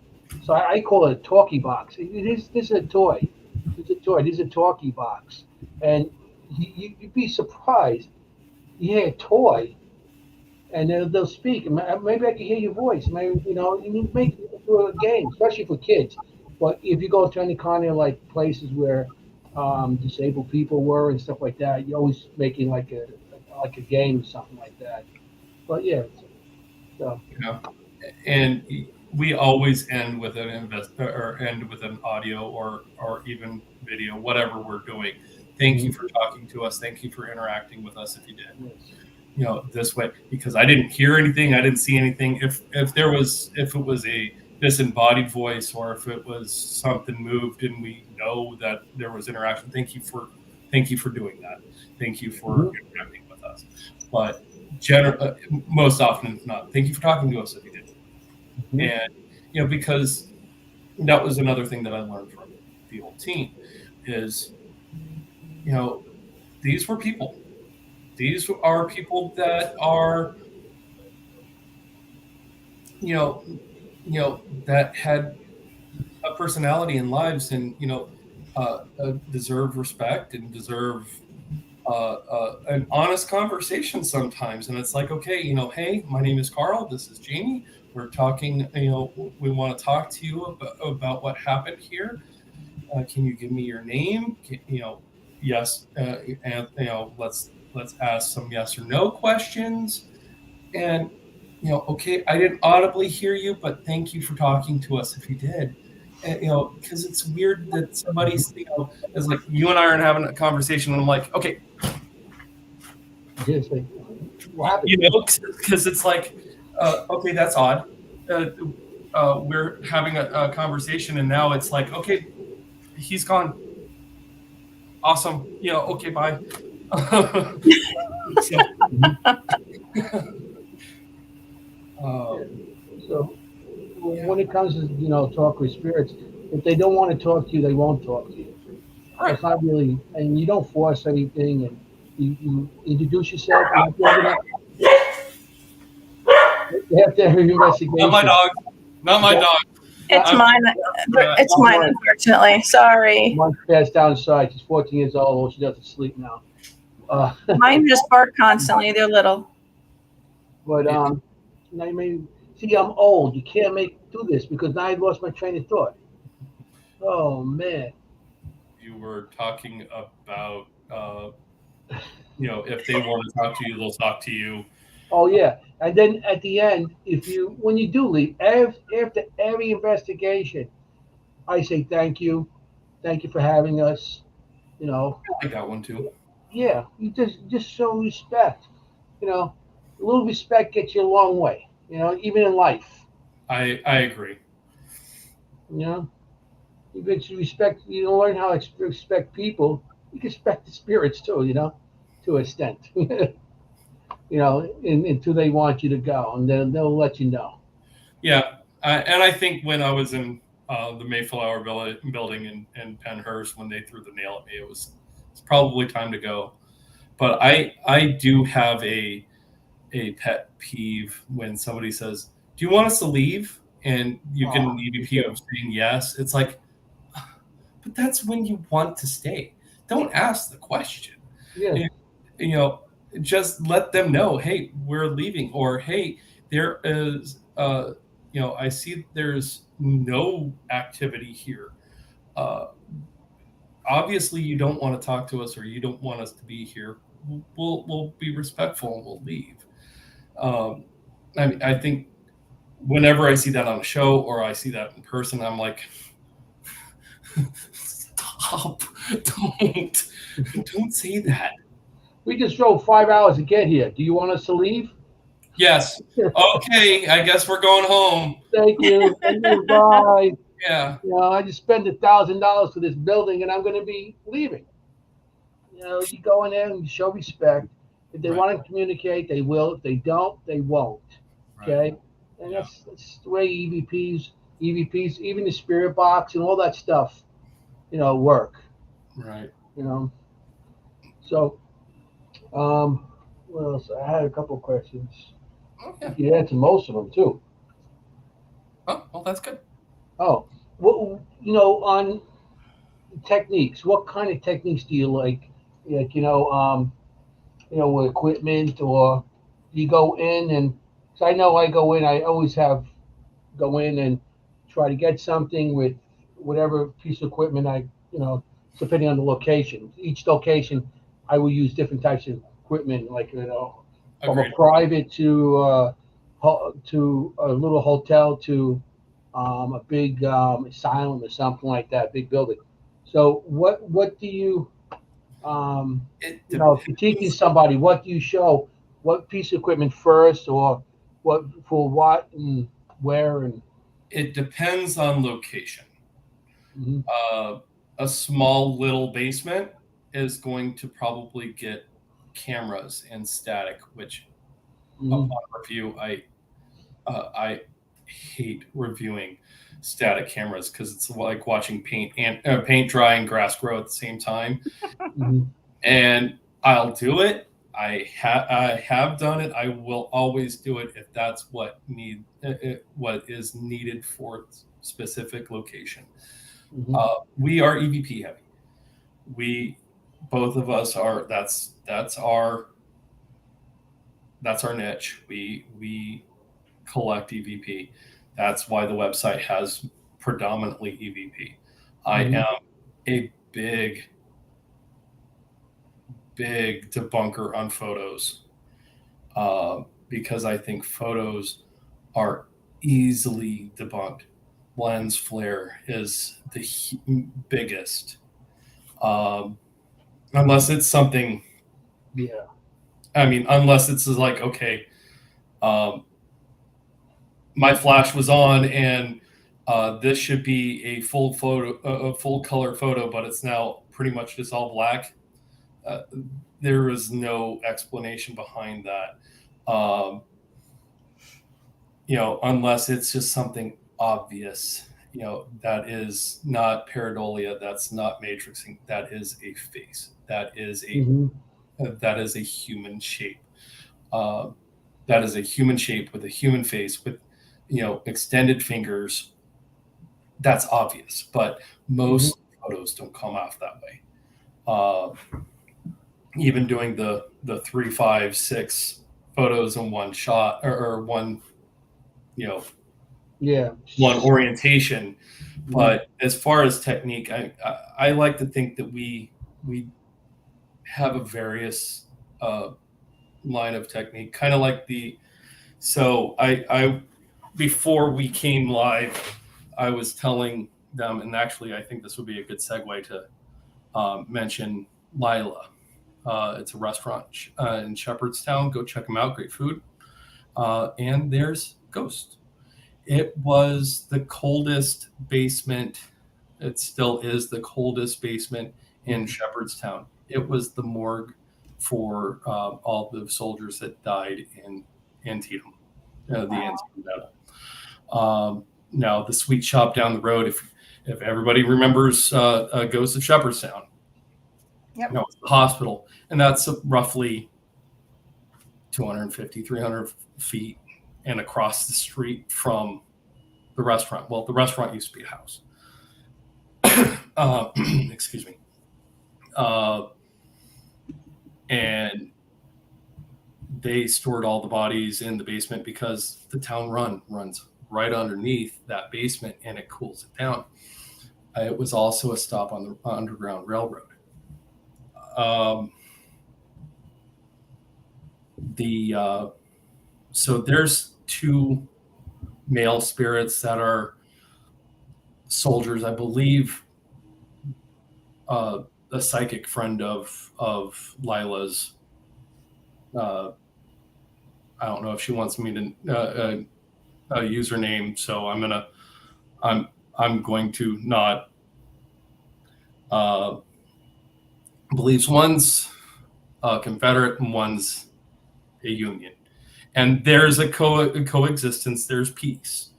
so I call it a talkie box. This is a toy. It's a toy. This is a talkie box, and you'd be surprised. You hear a toy, and they'll speak. Maybe I can hear your voice. Maybe you make it through a game, especially for kids. But if you go to any kind of like places where disabled people were and stuff like that, you're always making like a game or something like that. But yeah. So. And we always end with an audio or even video, whatever we're doing. Thank you for talking to us. Thank you for interacting with us. If you did, Yes. This way, because I didn't hear anything, I didn't see anything. If it was a disembodied voice, or if it was something moved and we know that there was interaction, thank you for doing that. Thank you for interacting with us. But most often not, thank you for talking to us if you did. And because that was another thing that I learned from the old team is, these were people. These are people that are, that had a personality and lives, and deserve respect and deserve an honest conversation sometimes. And it's like, okay, hey, my name is Carl. This is Jamie. We're talking, we want to talk to you about what happened here. Can you give me your name? Yes. And, let's ask some yes or no questions. And, okay, I didn't audibly hear you, but thank you for talking to us if you did. And, because it's weird that somebody's, is like, you and I are having a conversation, and I'm like, okay, Just like, what happened? because it's like, okay, that's odd. We're having a conversation, and now it's like, okay, he's gone. Awesome. Okay, bye. So, So when it comes to talk with spirits, if they don't want to talk to you, they won't talk to you. Right. It's not really, and you don't force anything, and you introduce yourself. You have to have an investigation. Not my dog. Not my dog. It's mine. It's mine, unfortunately. Sorry. One's passed down inside. She's 14 years old. All she does is sleep now. Mine just bark constantly. They're little. But I mean, see, I'm old. You can't do this because now I lost my train of thought. Oh man. You were talking about, if they want to talk to you, they'll talk to you. Oh yeah, and then at the end, when you do leave, after every investigation, I say thank you for having us. I got one too. Yeah, you just show respect. A little respect gets you a long way. Even in life. I agree. You get you respect. You learn how to respect people. You can respect the spirits too. To an extent. Until they want you to go, and they'll let you know. Yeah, and I think when I was in the Mayflower building in Pennhurst, when they threw the nail at me, it's probably time to go. But I do have a pet peeve when somebody says, "Do you want us to leave?" And you get an EVP of saying yes. It's like, but that's when you want to stay. Don't ask the question. Yeah. Just let them know, hey, we're leaving, or hey, there is, I see there's no activity here. Obviously, you don't want to talk to us, or you don't want us to be here. We'll be respectful and we'll leave. I think whenever I see that on a show or I see that in person, I'm like, stop! Don't say that. We just drove 5 hours to get here. Do you want us to leave? Yes. Okay. I guess we're going home. Thank you. Bye. Yeah. I just spent $1,000 for this building, and I'm going to be leaving. You go in there and you show respect. If they want to communicate, they will. If they don't, they won't. Okay. Right. And that's the way EVPs, even the spirit box and all that stuff, work. Right. So, what else? I had a couple of questions. Okay. You answered most of them too. Oh, well, that's good. Oh, well, on techniques, what kind of techniques do you like? Like, with equipment, or you go in and, cause I know I go in, I always go in and try to get something with whatever piece of equipment depending on the location. Each location, I will use different types of equipment, like, from a private to a little hotel to a big asylum or something like that, big building. So what do you, if you're teaching somebody, what do you show? What piece of equipment first, or what for what and where? And it depends on location. Mm-hmm. A small little basement is going to probably get cameras and static, which upon review, I hate reviewing static cameras because it's like watching paint dry and grass grow at the same time. And I'll do it. I have done it. I will always do it if that's what is needed for specific location. We are EVP heavy. we both of us are that's our niche. We collect EVP. That's why the website has predominantly EVP. I Mhm. am a big debunker on photos, because I think photos are easily debunked. Lens flare is the biggest, um, unless it's something. Yeah. I mean, unless it's like, okay, um, my flash was on and this should be a full photo, a full color photo, but it's now pretty much just all black. Uh, there is no explanation behind that. Um, unless it's just something obvious, that is not pareidolia, that's not matrixing, that is a face, Hmm. that is a human shape. Uh, that is a human shape with a human face with, extended fingers. That's obvious, but Hmm. most photos don't come off that way. Uh, Even doing the 3, 5, 6 photos in one shot, or one, you know Yeah. one orientation. Mhm. But as far as technique, I like to think that we have a various uh, line of technique, kind of like the. So I before we came live, I was telling them, and actually I think this would be a good segue to mention Lila. It's a restaurant in Shepherdstown. Go check them out. Great food. And there's Ghost. It was the coldest basement. It still is the coldest basement in Shepherdstown. It was the morgue for all the soldiers that died in Antietam, the Wow. Antietam battle. Now, the sweet shop down the road, if everybody remembers Ghost of Shepherdstown, Yep. it's the hospital, and that's roughly 250, 300 feet and across the street from the restaurant. Well, the restaurant used to be a house. Excuse me. Uh, and they stored all the bodies in the basement because the town runs right underneath that basement and it cools it down. It was also a stop on the Underground Railroad. Um, so there's 2 male spirits that are soldiers, I believe. A psychic friend of Lila's. Uh, I don't know if she wants me to a username, so I'm going to not. Uh, Believes one's a Confederate and one's a Union, and there's a coexistence. There's peace,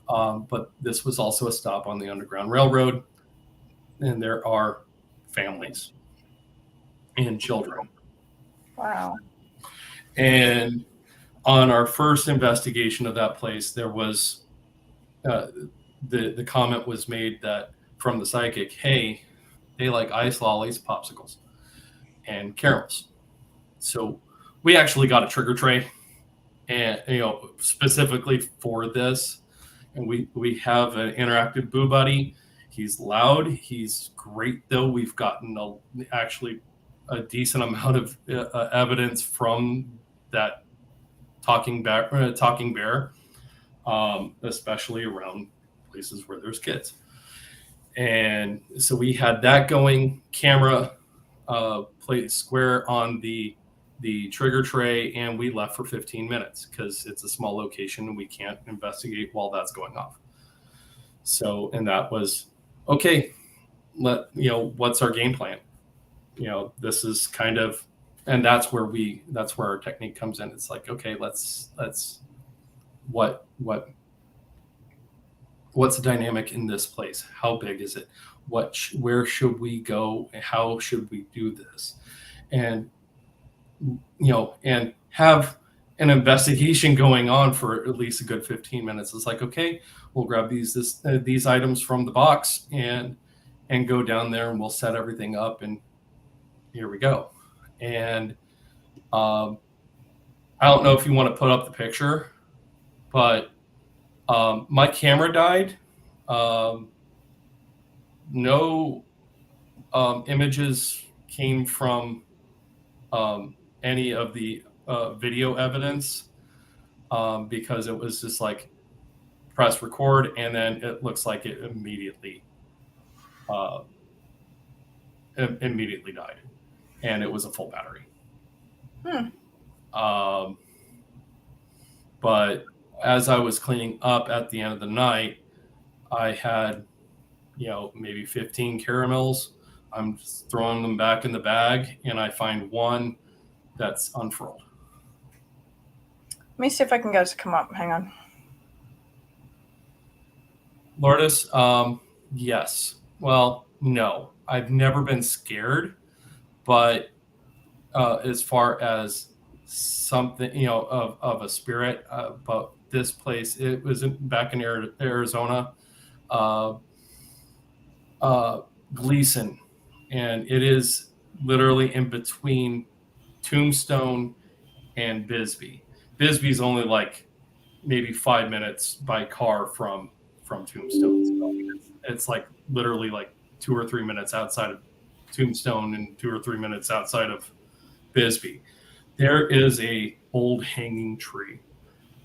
but this was also a stop on the Underground Railroad, and there are families and children. Wow. And on our first investigation of that place, there was uh, the comment was made that from the psychic, hey, they like ice lollies, popsicles, and carols. So we actually got a trigger tray, and specifically for this, and we have an interactive Boo Buddy. He's loud. He's great, though. We've gotten actually a decent amount of evidence from that talking bear, especially around places where there's kids. And so we had that going. Camera placed square on the trigger tray, and we left for 15 minutes because it's a small location and we can't investigate while that's going off. So, and that was okay. What's our game plan? This is kind of, and that's where our technique comes in. It's like, okay, let's what's the dynamic in this place? How big is it? Where should we go? How should we do this? And and have an investigation going on for at least a good 15 minutes. It's like, okay, we'll grab these items from the box, and and go down there and we'll set everything up and here we go. And I don't know if you want to put up the picture, but my camera died. No images came from any of the video evidence because it was just like press record and then it looks like it immediately died, and it was a full battery. But as I was cleaning up at the end of the night, I had, maybe 15 caramels. I'm just throwing them back in the bag, and I find one that's unfurled. Let me see if I can get it to come up. Hang on. Lourdes, yes. Well, no. I've never been scared, but as far as something, of a spirit, but this place, it was back in Arizona, Gleason, and it is literally in between Tombstone and Bisbee. Bisbee's only like maybe 5 minutes by car from Tombstone. So it's like literally like 2 or 3 minutes outside of Tombstone and 2 or 3 minutes outside of Bisbee. There is a old hanging tree,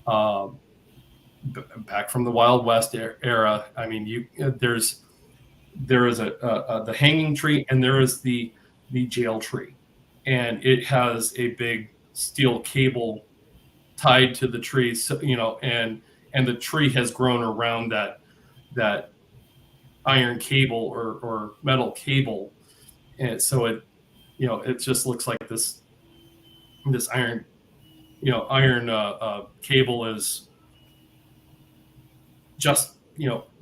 back from the Wild West era. I mean, there is the hanging tree, and there is the jail tree, and it has a big steel cable tied to the tree. So, and the tree has grown around that iron cable or metal cable, and so it just looks like this iron cable is just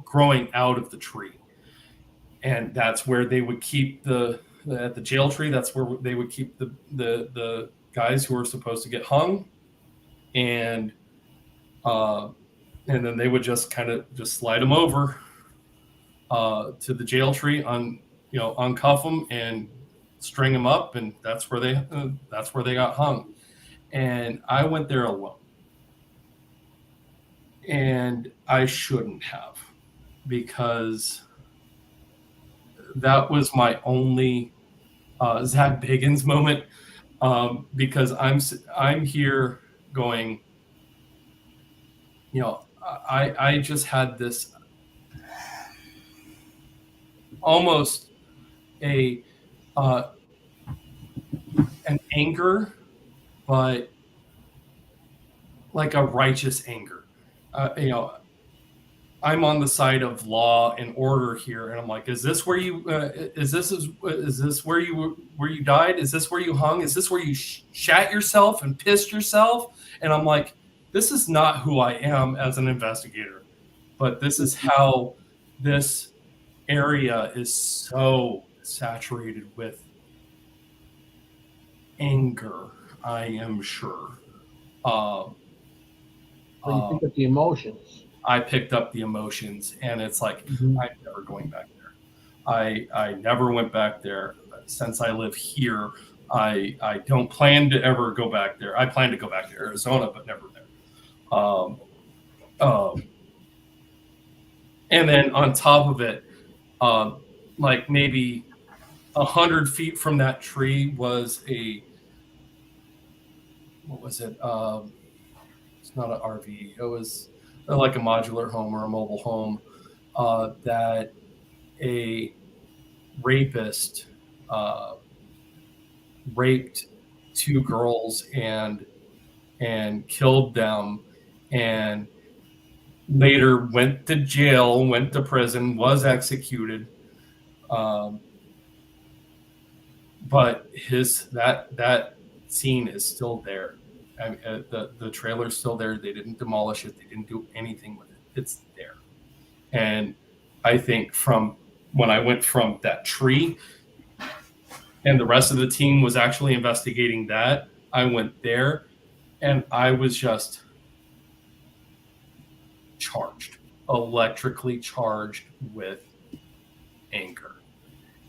growing out of the tree, and that's where they would keep at the jail tree. That's where they would keep the guys who were supposed to get hung, and then they would just kind of just slide them over to the jail tree, uncuff them and string them up, and that's where they got hung. And I went there alone, and I shouldn't have, because that was my only Zach Bagans moment, because I'm here going, I just had this almost an anger, but like a righteous anger. I'm on the side of law and order here, and I'm like, is this where you is this where you died? Is this where you hung? Is this where you shat yourself and pissed yourself? And I'm like, this is not who I am as an investigator, but this is how this area is so saturated with anger, I am sure. So you pick up the emotions. I picked up the emotions, and it's like, I'm never going back there. I never went back there. Since I live here, I don't plan to ever go back there. I plan to go back to Arizona, but never there. And then on top of it, like maybe 100 feet from that tree was what was it? It's not an RV. It was like a modular home or a mobile home that a rapist raped 2 girls and killed them, and later went to jail, went to prison, was executed. But that scene is still there. I mean, the trailer's still there. They didn't demolish it. They didn't do anything with it. It's there. And I think from when I went from that tree, and the rest of the team was actually investigating that, I went there, and I was just charged, electrically charged with anger.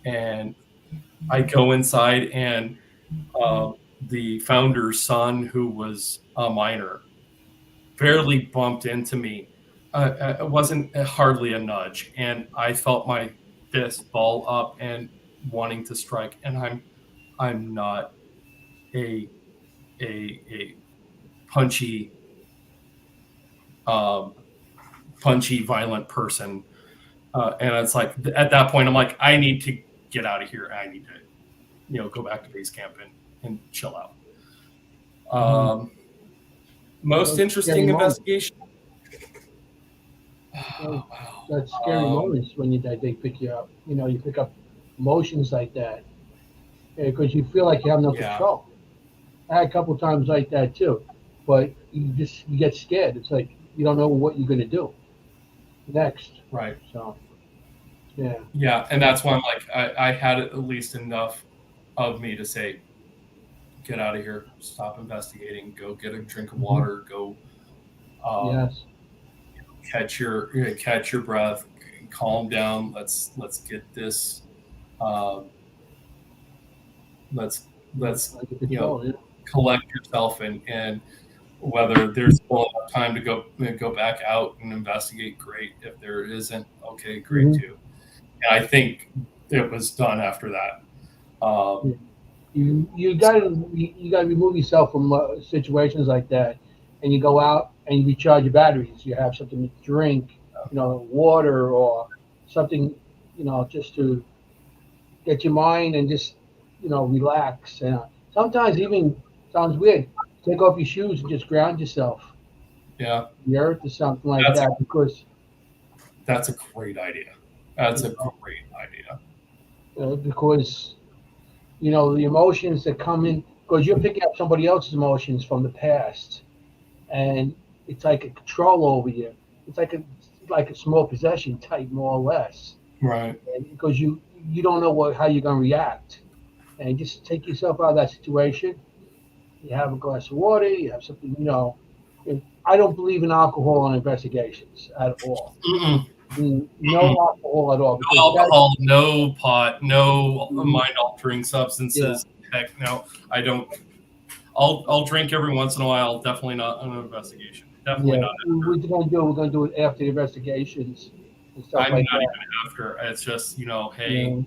And I go inside, and the founder's son, who was a minor, barely bumped into me. It wasn't hardly a nudge, and I felt my fist ball up and wanting to strike. And I'm not a a punchy um, punchy violent person, and it's like at that point I'm like, I need to get out of here. I need to go back to base camp and chill out. Most interesting investigation. Well, that's scary moments when they pick you up. You pick up emotions like that because you feel like you have no control. I had a couple times like that too, but you get scared. It's like you don't know what you're going to do next. Right. So, yeah, and that's why I'm like, I had at least enough of me to say, get out of here, stop investigating, go get a drink of water, go yes. catch your breath, calm down. Let's get this. Let's collect yourself, and whether there's still enough time to go back out and investigate, great. If there isn't, okay, great too. And I think it was done after that. You got to remove yourself from situations like that, and you go out and you recharge your batteries. You have something to drink, water or something, just to get your mind and just relax. And sometimes even sounds weird. Take off your shoes and just ground yourself. Yeah, the earth or something like that. Because that's a great idea. That's a great idea. Because the emotions that come in, because you're picking up somebody else's emotions from the past, and it's like a control over you. It's like a small possession type, more or less. Right. And because you don't know how you're going to react, and just take yourself out of that situation. You have a glass of water. You have something. I don't believe in alcohol on investigations at all. No alcohol at all. No alcohol, no pot, no mind-altering substances. Yeah. Heck, no, I don't. I'll drink every once in a while. Definitely not on an investigation. Definitely not. We're going to do it after the investigations and stuff I'm like not that. even after. It's just hey,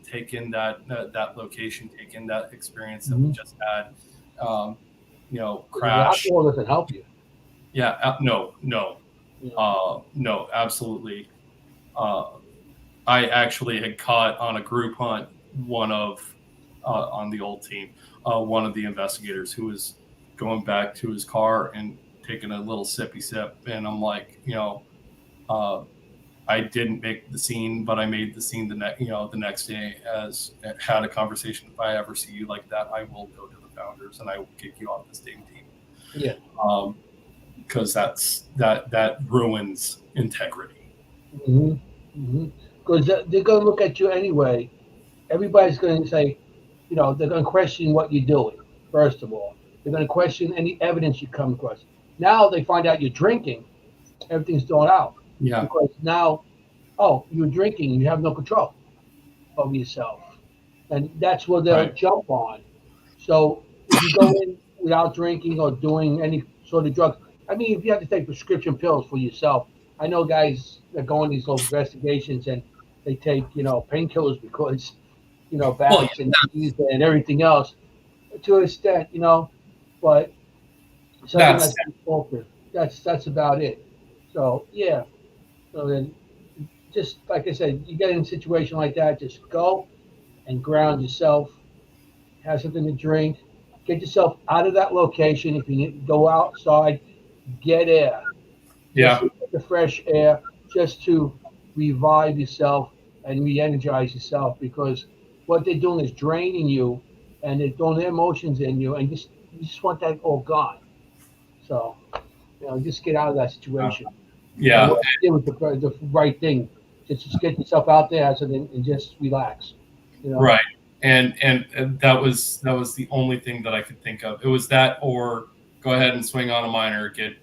take in that location, take in that experience that we just had. Crash. The alcohol doesn't help you. Yeah. No. No, absolutely. I actually had caught on a group hunt on the old team, one of the investigators who was going back to his car and taking a little sippy sip. And I'm like, I didn't make the scene, but I made the scene the next day, as had a conversation. If I ever see you like that, I will go to the founders and I will kick you off this damn team. Yeah. Because that ruins integrity. Because they're going to look at you anyway. Everybody's going to say, they're going to question what you're doing. First of all, they're going to question any evidence you come across. Now they find out you're drinking, everything's thrown out. Yeah. Because now, you're drinking, you have no control over yourself, and that's what they'll jump on. So if you go in without drinking or doing any sort of drug. I mean, if you have to take prescription pills for yourself, I know guys that go on these little investigations and they take, painkillers because, backs and disease and everything else to an extent, but something that's about it. So, yeah. So then, just like I said, you get in a situation like that, just go and ground yourself, have something to drink, get yourself out of that location. If you need to go outside, get air. Yeah. Get the fresh air just to revive yourself and re-energize yourself, because what they're doing is draining you and they're throwing their emotions in you, and you just want that all gone. So, just get out of that situation. Yeah. It was the right thing. Just get yourself out there and just relax. Right. And that was the only thing that I could think of. It was that, or go ahead and swing on a minor, get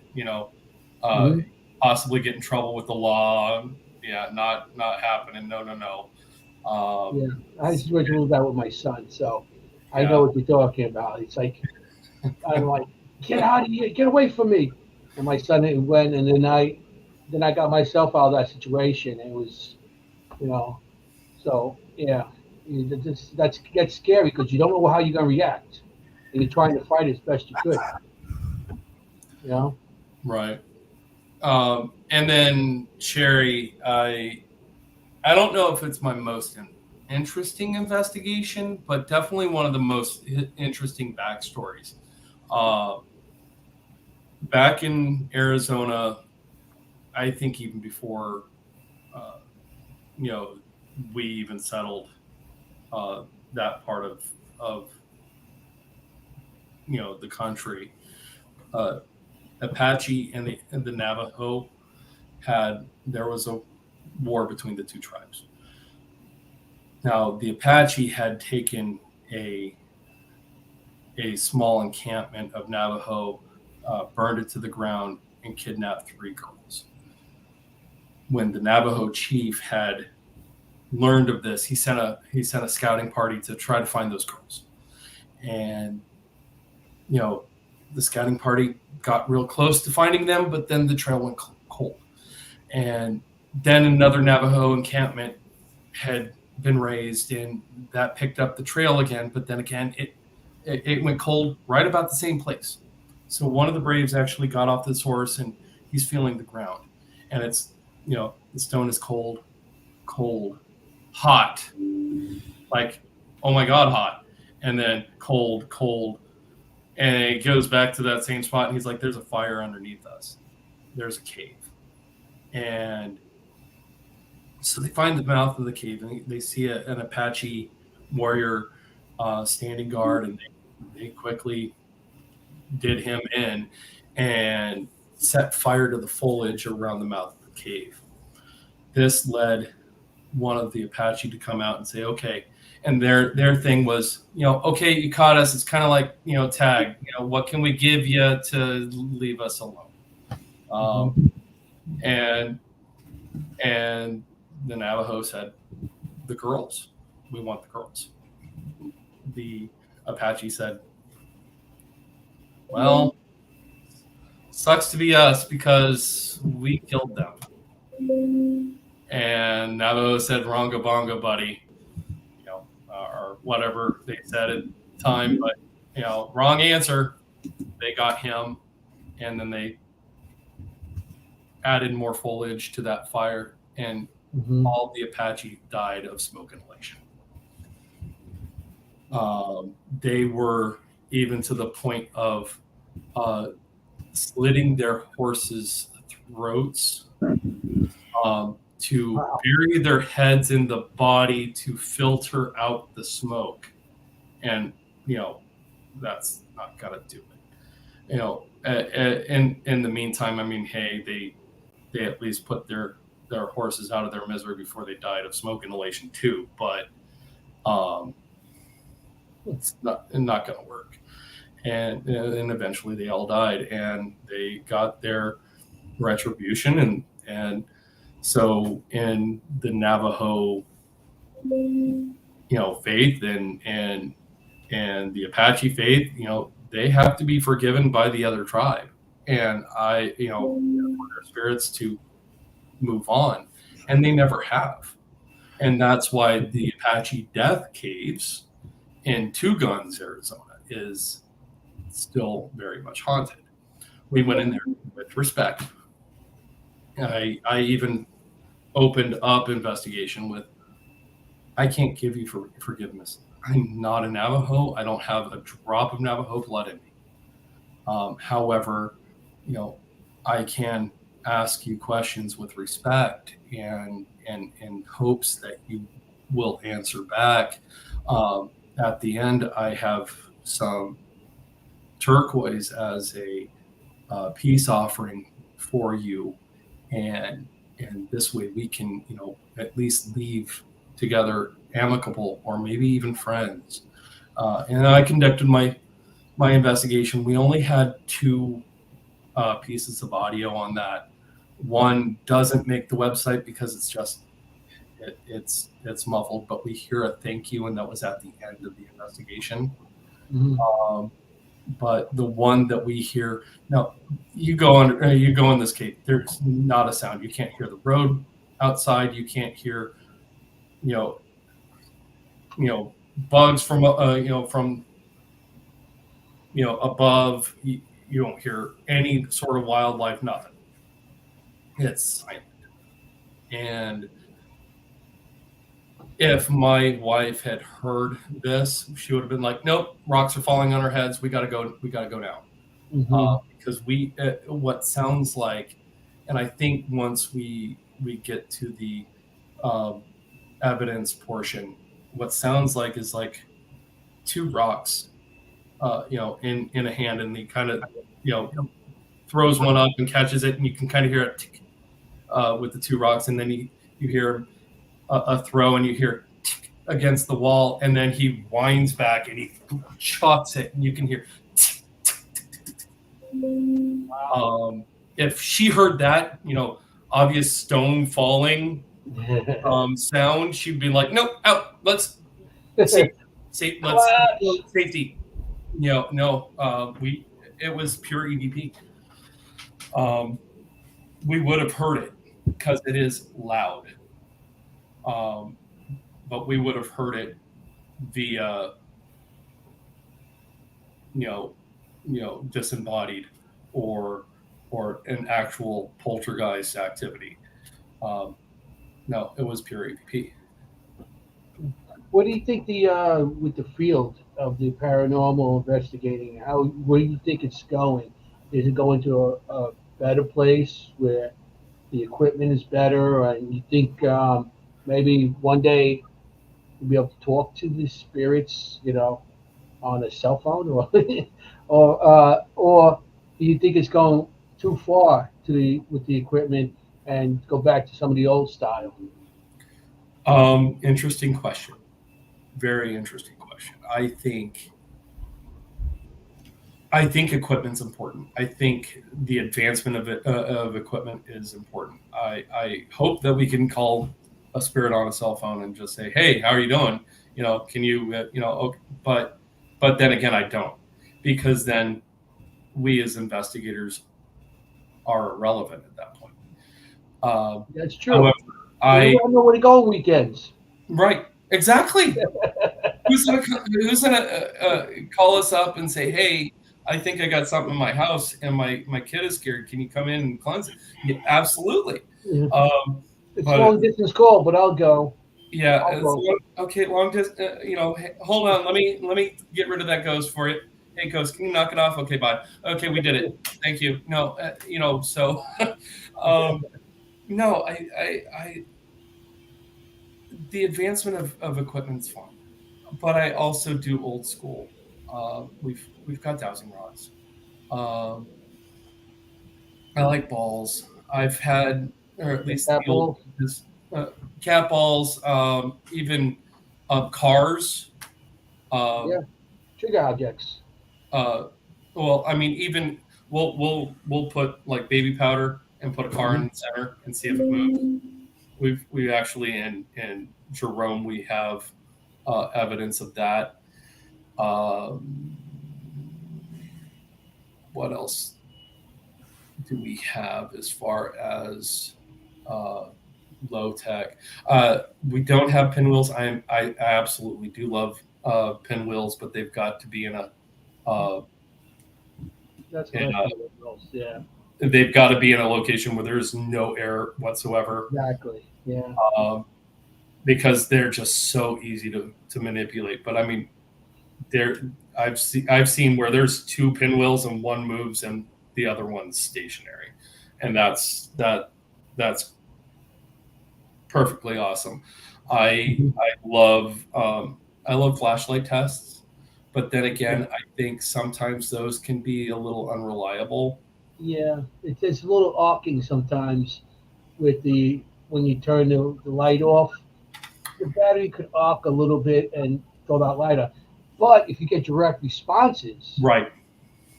possibly get in trouble with the law. Yeah, not happening. No. Yeah, I just went through that with my son, so I Yeah. know what you're talking about. It's like I'm like, get out of here, get away from me. And my son went, and then I got myself out of that situation. It was, you know, so yeah, that's gets scary because you don't know how you're gonna react, and you're trying to fight as best you could. You know. Right. And then Cherry, I don't know if it's my most interesting investigation, but definitely one of the most interesting backstories. Uh, Back in Arizona, I think even before, uh, you know, we even settled uh, that part of the country, uh, Apache and the Navajo there was a war between the two tribes. Now, the Apache had taken a small encampment of Navajo, burned it to the ground, and kidnapped 3 girls. When the Navajo chief had learned of this, he sent a scouting party to try to find those girls. And the scouting party got real close to finding them, but then the trail went cold. And then another Navajo encampment had been raised, and that picked up the trail again. But then again, it went cold right about the same place. So one of the braves actually got off this horse, and he's feeling the ground, and it's the stone is cold, hot, like, oh my god, hot, and then cold, and it goes back to that same spot, and he's like, there's a fire underneath us, there's a cave. And so they find the mouth of the cave, and they see an Apache warrior standing guard, and they quickly did him in and set fire to the foliage around the mouth of the cave. This led one of the Apache to come out and say, okay. And their thing was, okay, you caught us. It's kind of like, tag. What can we give you to leave us alone? And the Navajo said, the girls. We want the girls. The Apache said, well, sucks to be us because we killed them. And Navajo said, "Ronga bonga, buddy," or whatever they said at the time. But wrong answer. They got him, and then they added more foliage to that fire, and all the Apache died of smoke inhalation. They were even to the point of slitting their horses' throats to bury their heads in the body to filter out the smoke. And, that's not going to do it. In the meantime, I mean, hey, they at least put their horses out of their misery before they died of smoke inhalation too. But it's not going to work. And eventually they all died, and they got their retribution. And so in the Navajo, faith and the Apache faith, they have to be forgiven by the other tribe, and for their spirits to move on, and they never have. And that's why the Apache Death Caves in Two Guns, Arizona, is still very much haunted. We went in there with respect. I even opened up investigation with, I can't give you forgiveness. I'm not a Navajo. I don't have a drop of Navajo blood in me. However, I can ask you questions with respect and in hopes that you will answer back. At the end, I have some turquoise as a peace offering for you, and this way we can at least leave together amicable, or maybe even friends. And I conducted my investigation. We only had 2 pieces of audio on that. One doesn't make the website because it's muffled, but we hear a thank you, and that was at the end of the investigation. Mhm. But the one that we hear now, you go in this cave. There's not a sound. You can't hear the road outside. You can't hear, you know, bugs from from above. You don't hear any sort of wildlife. Nothing. It's silent. And if my wife had heard this, she would have been like, "Nope, rocks are falling on our heads. We got to go. We got to go now." Mhm. Because what sounds like, and I think once we get to the um, evidence portion, what sounds like is like two rocks, in a hand, and he kind of, throws one up and catches it, and you can kind of hear it tick, with the two rocks, and then you hear a throw, and you hear tick against the wall, and then he winds back and he chucks it, and you can hear. If she heard that, obvious stone falling sound, she'd be like, "Nope, out. Let's safety." No, it was pure EVP. We would have heard it because it is loud, but we would have heard it via, disembodied or an actual poltergeist activity. No, it was pure EVP. What do you think with the field of the paranormal investigating? Where do you think it's going? Is it going to a better place where the equipment is better, and you think maybe one day you'll be able to talk to the spirits, on a cell phone, or or do you think it's going too far with the equipment and go back to some of the old style? Interesting question. Very interesting question. I think equipment's important. I think the advancement of equipment is important. I hope that we can call a spirit on a cell phone and just say, "Hey, how are you doing? Can you, okay." But then again, I don't, because then we as investigators are irrelevant at that point. That's true. However, I don't know where to go on weekends. right, exactly. Who's gonna call us up and say, "Hey, I think I got something in my house, and my kid is scared. Can you come in and cleanse it?" Yeah, absolutely. Yeah. It's a But long distance call, but I'll go. yeah, I'll go. okay, long distance. Hey, hold on. Let me get rid of that ghost for you. Hey, ghost, can you knock it off? Okay, bye. Okay, we did it. Thank you. No, so no, I the advancement of equipment's fun, but I also do old school. We've got dowsing rods. Um, I like balls. I've had, or at least the old Apple. cat balls, even cars. Um, Yeah. Trigger objects. well, I mean, even we'll put like baby powder and put a car in the center and see if it moves. We've actually in Jerome we have evidence of that. Um, what else do we have as far as low tech? We don't have pinwheels. I absolutely do love pinwheels, but they've got to be in a That's what in I a, think it was. Yeah. they've got to be in a location where there's no air whatsoever, Exactly. Yeah. because they're just so easy to manipulate. But I mean, I've seen where there's two pinwheels and one moves and the other one's stationary, and that's perfectly awesome. I love flashlight tests, but then again, I think sometimes those can be a little unreliable. Yeah. It's a little arcing sometimes with when you turn the light off. The battery could arc a little bit and throw that light up. But if you get direct responses, Right.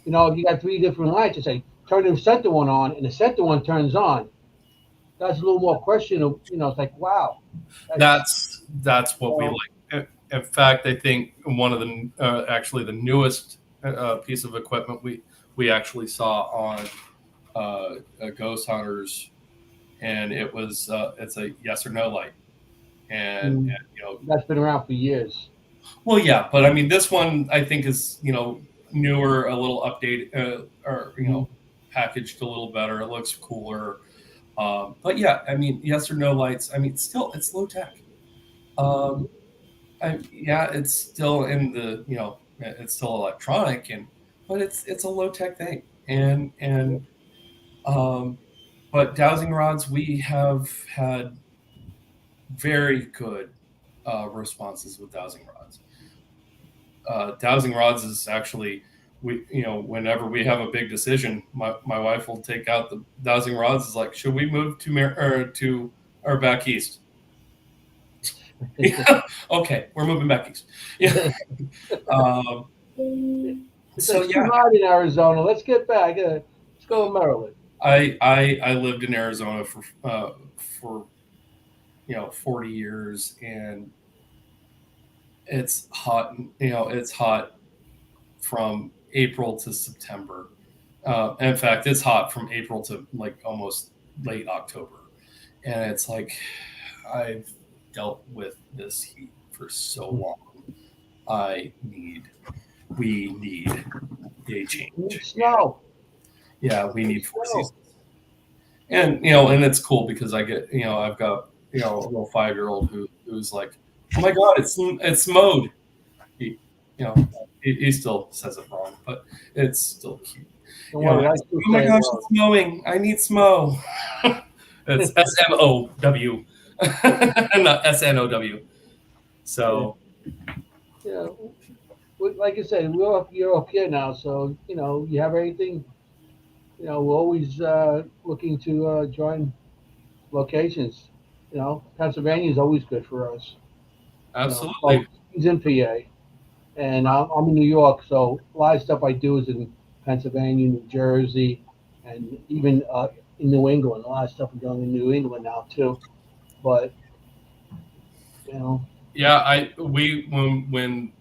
if you got three different lights, you say turn the center one on, and the center one turns on. that's a little more questionable. It's like, wow. That's what we like. In fact, I think one of the actually the newest piece of equipment we actually saw on Ghost Hunters, and it's a yes or no light, and That's been around for years. well, yeah, but I mean this one I think is newer, a little updated, or packaged a little better. It looks cooler. But yeah, I mean, yes or no lights. I mean, still, it's low tech. Um, yeah, it's still in the it's still electronic, but it's a low tech thing. Um, but dowsing rods, we have had very good responses with dowsing rods. Dowsing rods is actually whenever we have a big decision, my wife will take out the dowsing rods. Is like, should we move to or back east? Yeah. Okay, we're moving back east. Yeah. It's So too hot in Arizona. Let's get back. Let's go to Maryland. I lived in Arizona for 40 years, and it's hot. It's hot from April to September. In fact, it's hot from April to like almost late October, and it's like I've dealt with this heat for so long. We need a change. Snow. Yeah, we need 4 seasons. And and it's cool because I get I've got a little 5-year-old who's like, oh my god, it's mowed. He still says it wrong, but it's still cute. Oh my gosh, it's mowing. I need smow. It's SMOW, not SNOW. So yeah, like I said, you're up here now, so you have anything. We're always looking to join locations. Pennsylvania is always good for us. Absolutely. He's in PA, and I'm in New York, so a lot of stuff I do is in Pennsylvania, New Jersey, and even in New England. A lot of stuff I'm doing in New England now too. But yeah, when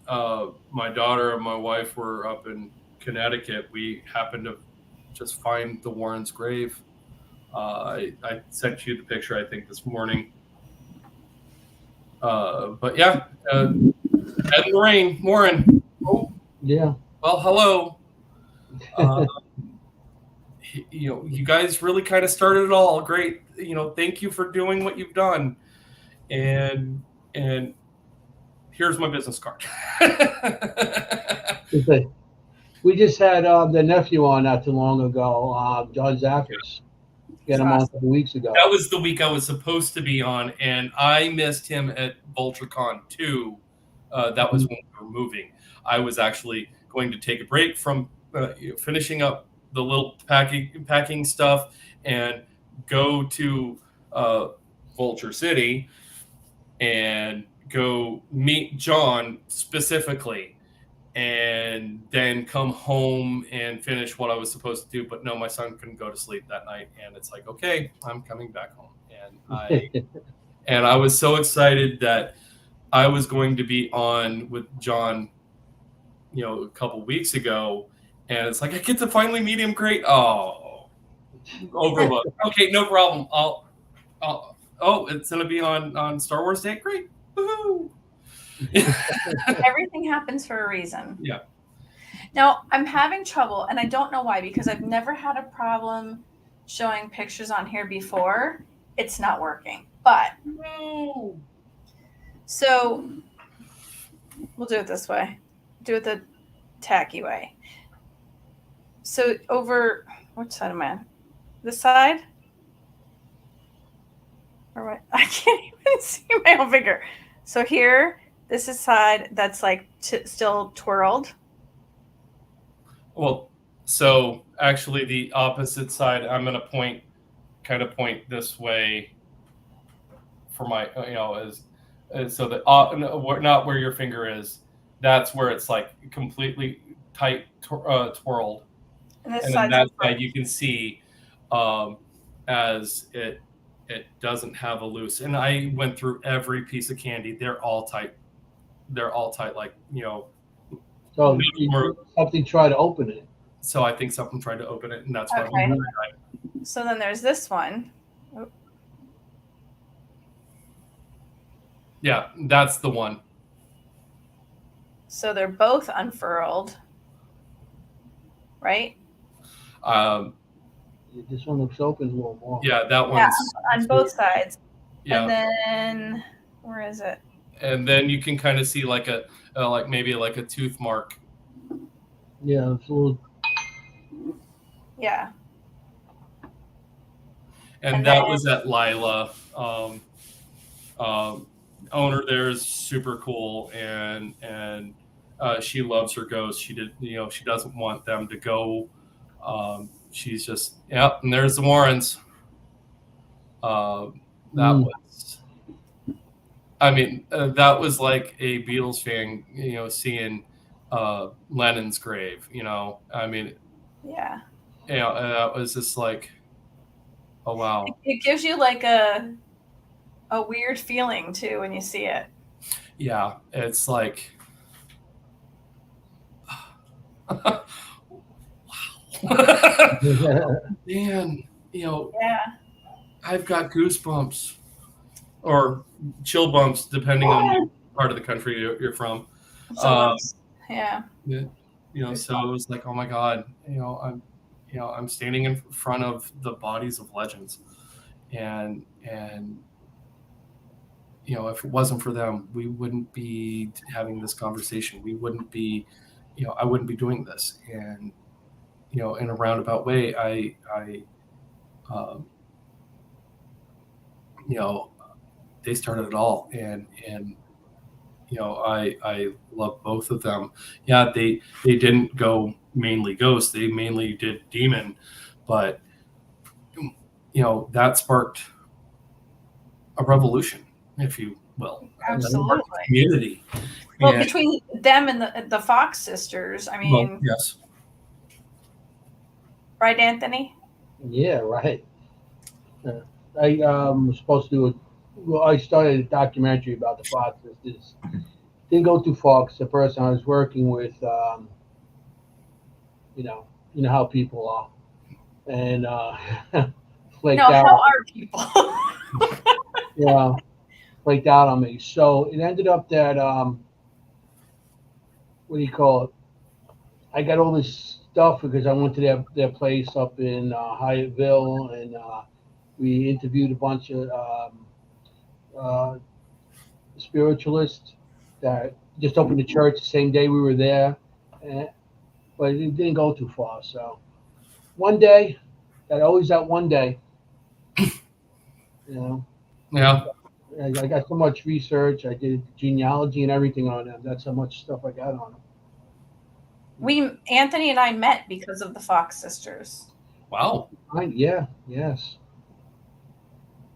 my daughter and my wife were up in Connecticut, we happened to just find the Warrens' grave. I sent you the picture, I think, this morning. But yeah, Ed and Lorraine Warren. Oh, yeah. Well, hello. You guys really kind of started it all. Great. Thank you for doing what you've done. And here's my business card. We just had the nephew on not too long ago, John Zaffis. Get him on a couple weeks ago. That was the week I was supposed to be on, and I missed him at VultureCon 2. That was when we were moving. I was actually going to take a break from finishing up the little packing stuff and go to Vulture City and go meet John specifically, and then come home and finish what I was supposed to do. But no, my son couldn't go to sleep that night, and it's like, okay, I'm coming back home. And I was so excited that I was going to be on with John, a couple weeks ago, and it's like I get to finally meet him. Great. Oh, overlooked. Okay, no problem. It's gonna be on Star Wars Day. Great. Woohoo! Everything happens for a reason. Yeah. Now I'm having trouble, and I don't know why, because I've never had a problem showing pictures on here before. It's not working, but no. So we'll do it this way. Do it the tacky way. So over, which side am I on? This side? Or what? I can't even see my own finger. So here, this is side that's like still twirled. Well, so actually the opposite side, I'm going to point this way for my, as so that not where your finger is. That's where it's like completely tight twirled. And then that side you can see as it It doesn't have a loose. And I went through every piece of candy. They're all tight. They're all tight. Like, So none of them are- something try to open it. so I think something tried to open it, and that's what. Okay. So then there's this one. Yeah, that's the one. So they're both unfurled, right? This one looks open a little more. Yeah, that Yeah, one's on both sides. Yeah, And then where is it? and then you can kind of see like maybe like a tooth mark. Yeah, it's a little. Yeah. And that was at Lila. Owner there is super cool, and she loves her ghosts. She doesn't want them to go. She's just and there's the Warrens. That was, I mean, that was like a Beatles fan, seeing Lennon's grave. I mean, Yeah. that was just like, oh wow. It gives you like a weird feeling too when you see it. Yeah, it's like, wow. Man, Yeah. I've got goosebumps or chill bumps depending on what part of the country you're from. Yeah. So it was like, oh my God, I'm standing in front of the bodies of legends, and if it wasn't for them, we wouldn't be having this conversation. We wouldn't be, I wouldn't be doing this. And, in a roundabout way, they started it all. And I love both of them. Yeah, they didn't go mainly ghost. They mainly did demon, but, that sparked a revolution, if you will. Absolutely. Community. Well, between them and the Fox sisters, I mean, yes. Right, Anthony? Yeah, right. I was supposed to do I started a documentary about the Fox sisters. Didn't go too far because the person I was working with, you know how people are, and flaked out. How are people? Yeah, flaked out on me. So it ended up that what do you call it? I got all this stuff because I went to their place up in Hyattville, and we interviewed a bunch of spiritualists that just opened the church the same day we were there, but it didn't go too far. So one day, always that one day, Yeah. I got so much research. I did genealogy and everything on them. That's how much stuff I got on them. Anthony and I met because of the Fox sisters. Wow. Yes.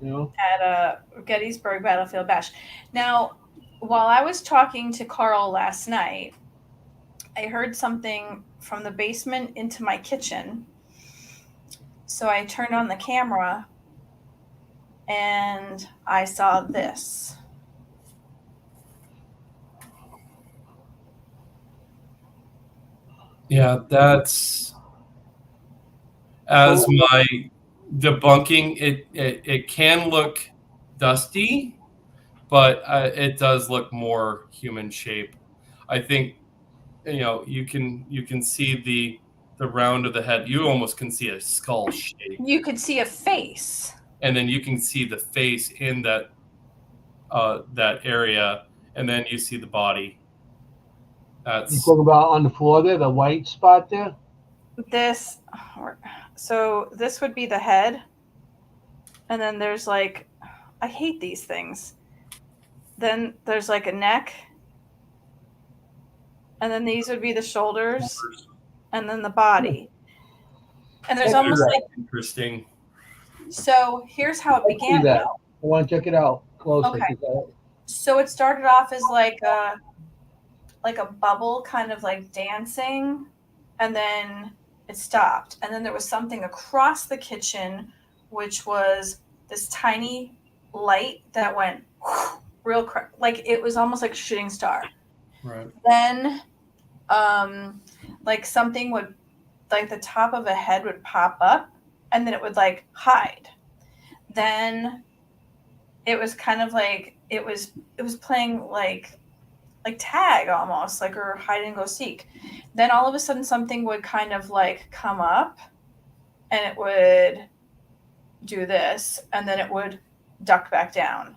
At Gettysburg Battlefield Bash. Now, while I was talking to Carl last night, I heard something from the basement into my kitchen. So I turned on the camera and I saw this. Yeah, that's as my debunking. It can look dusty, but it does look more human shape. I think you can see the round of the head. You almost can see a skull shape. You could see a face, and then you can see the face in that area, and then you see the body. You talking about on the floor there, the white spot there? So this would be the head. And then there's like, I hate these things. Then there's like a neck. And then these would be the shoulders. And then the body. And there's almost like... Interesting. So here's how it began. Though. I want to check it out closer. Okay. So it started off as like a bubble kind of like dancing, and then it stopped. And then there was something across the kitchen, which was this tiny light that went real like it was almost like a shooting star. Right. Then like something would, like the top of a head would pop up and then it would like hide. Then it was kind of like it was playing like tag almost, like, or hide and go seek. Then all of a sudden something would kind of like come up and it would do this and then it would duck back down.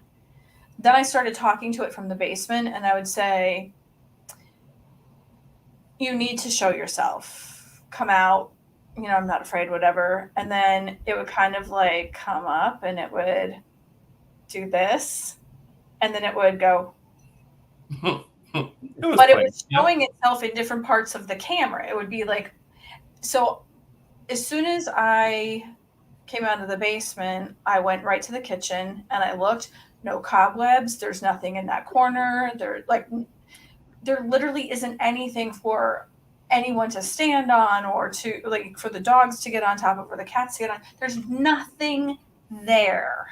Then I started talking to it from the basement and I would say, you need to show yourself, come out, you know, I'm not afraid, whatever. And then it would kind of like come up and it would do this and then it would go. But it was showing itself in different parts of the camera. It would be like, so as soon as I came out of the basement, I went right to the kitchen and I looked, no cobwebs, there's nothing in that corner. There literally isn't anything for anyone to stand on or to like for the dogs to get on top of or the cats to get on. There's nothing there.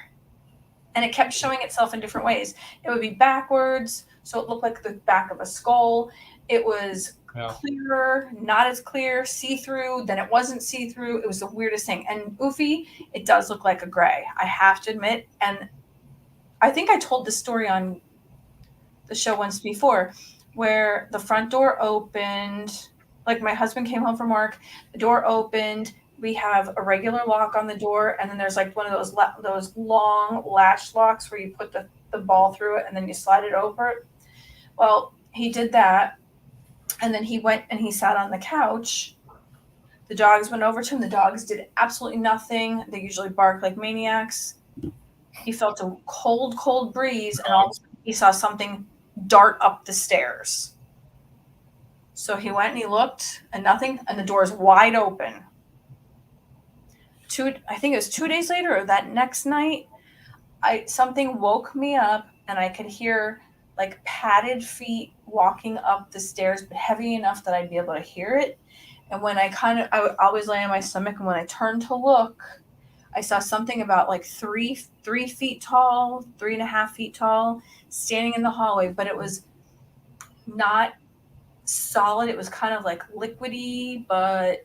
And it kept showing itself in different ways. It would be backwards, so it looked like the back of a skull. It was clearer, not as clear, see-through, then it wasn't see-through. It was the weirdest thing. And Oofy, it does look like a gray, I have to admit. And I think I told this story on the show once before, where the front door opened, like my husband came home from work, the door opened, we have a regular lock on the door, and then there's like one of those long latch locks where you put the ball through it and then you slide it over. Well, he did that, and then he went and he sat on the couch. The dogs went over to him. The dogs did absolutely nothing. They usually bark like maniacs. He felt a cold, cold breeze, and all of a sudden he saw something dart up the stairs. So he went and he looked, and nothing, and the door is wide open. I think it was 2 days later or that next night, something woke me up and I could hear like padded feet walking up the stairs, but heavy enough that I'd be able to hear it. And when I would always lay on my stomach, and when I turned to look, I saw something about like 3 feet tall, 3.5 feet tall, standing in the hallway, but it was not solid. It was kind of like liquidy, but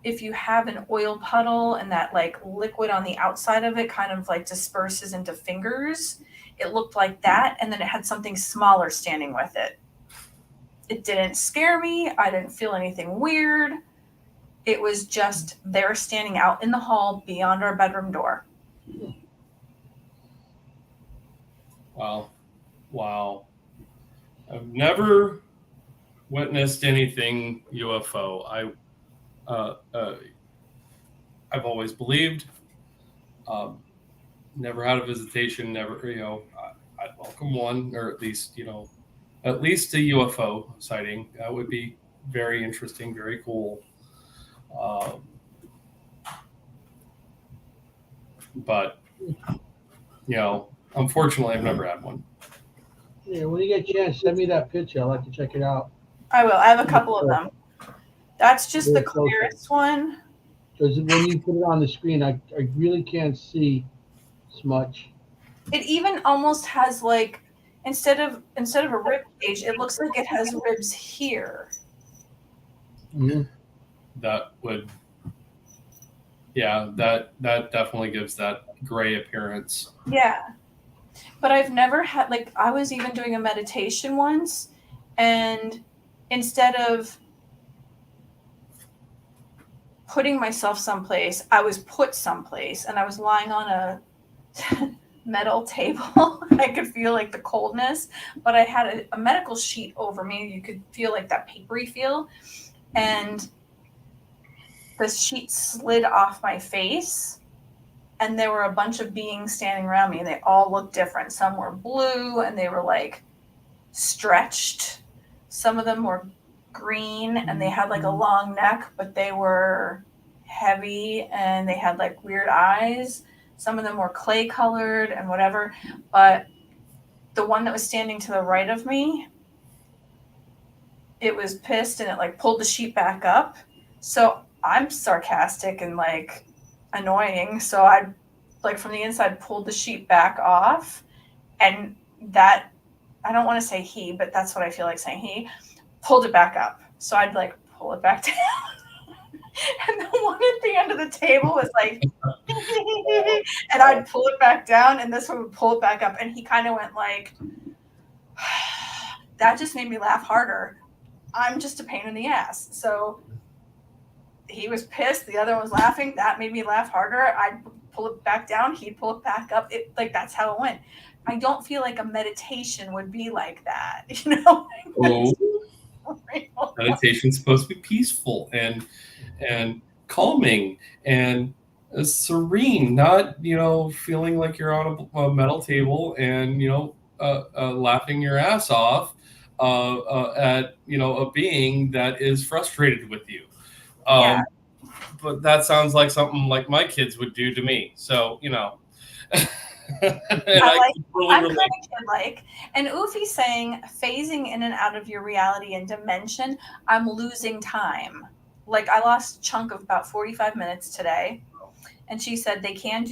if you have an oil puddle and that like liquid on the outside of it kind of like disperses into fingers, it looked like that. And then it had something smaller standing with it. It didn't scare me. I didn't feel anything weird. It was just there standing out in the hall beyond our bedroom door. Wow. I've never witnessed anything UFO. I've always believed. Never had a visitation. Never, I'd welcome one, or at least a UFO sighting. That would be very interesting, very cool. But unfortunately, I've never had one. Yeah, when you get a chance, send me that picture. I'd like to check it out. I will. I have a couple of them. That's just the clearest one. Because when you put it on the screen, I really can't see as much. It even almost has like instead of a rib cage, it looks like it has ribs here. Mm-hmm. That would, that definitely gives that gray appearance. Yeah. But I've never had, like, I was even doing a meditation once, and instead of putting myself someplace, I was put someplace, and I was lying on a metal table. I could feel like the coldness, but I had a medical sheet over me. You could feel like that papery feel, and the sheet slid off my face. And there were a bunch of beings standing around me, and they all looked different. Some were blue, and they were like stretched. Some of them were green, and they had like a long neck, but they were heavy, and they had like weird eyes. Some of them were clay colored and whatever. But the one that was standing to the right of me, it was pissed, and it like pulled the sheet back up. So I'm sarcastic and like annoying, so I like from the inside, pulled the sheet back off, and that, I don't want to say he, but that's what I feel like saying, he pulled it back up. So I'd like pull it back down. And the one at the end of the table was like, and I'd pull it back down, and this one would pull it back up. And he kind of went like, that just made me laugh harder. I'm just a pain in the ass. So he was pissed. The other one was laughing. That made me laugh harder. I'd pull it back down. He'd pull it back up. It, like, that's how it went. I don't feel like a meditation would be like that, you know? Oh, meditation's supposed to be peaceful and calming and serene, not, you know, feeling like you're on a metal table and, you know, laughing your ass off at, you know, a being that is frustrated with you. Yeah. But that sounds like something like my kids would do to me. So, you know. I'm kind of kid-like. And Ufi's saying, phasing in and out of your reality and dimension, I'm losing time. Like, I lost a chunk of about 45 minutes today. And she said they can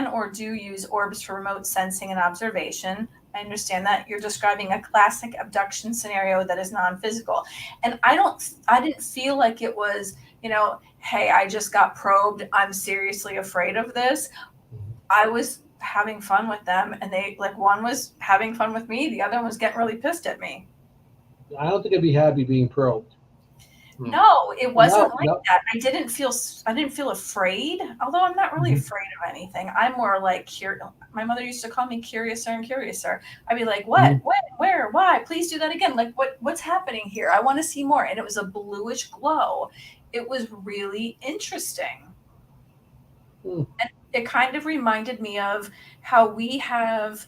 or do use orbs for remote sensing and observation. I understand that. You're describing a classic abduction scenario that is non-physical. And I didn't feel like it was, you know, hey, I just got probed, I'm seriously afraid of this. I was having fun with them, and they, like, one was having fun with me, the other one was getting really pissed at me. I don't think I'd be happy being probed. No, it wasn't that. I didn't feel afraid, although I'm not really afraid of anything. I'm more like my mother used to call me curiouser and curiouser. I'd be like, what, when, where, why? Please do that again. Like, what's happening here? I want to see more. And it was a bluish glow. It was really interesting. And it kind of reminded me of how we have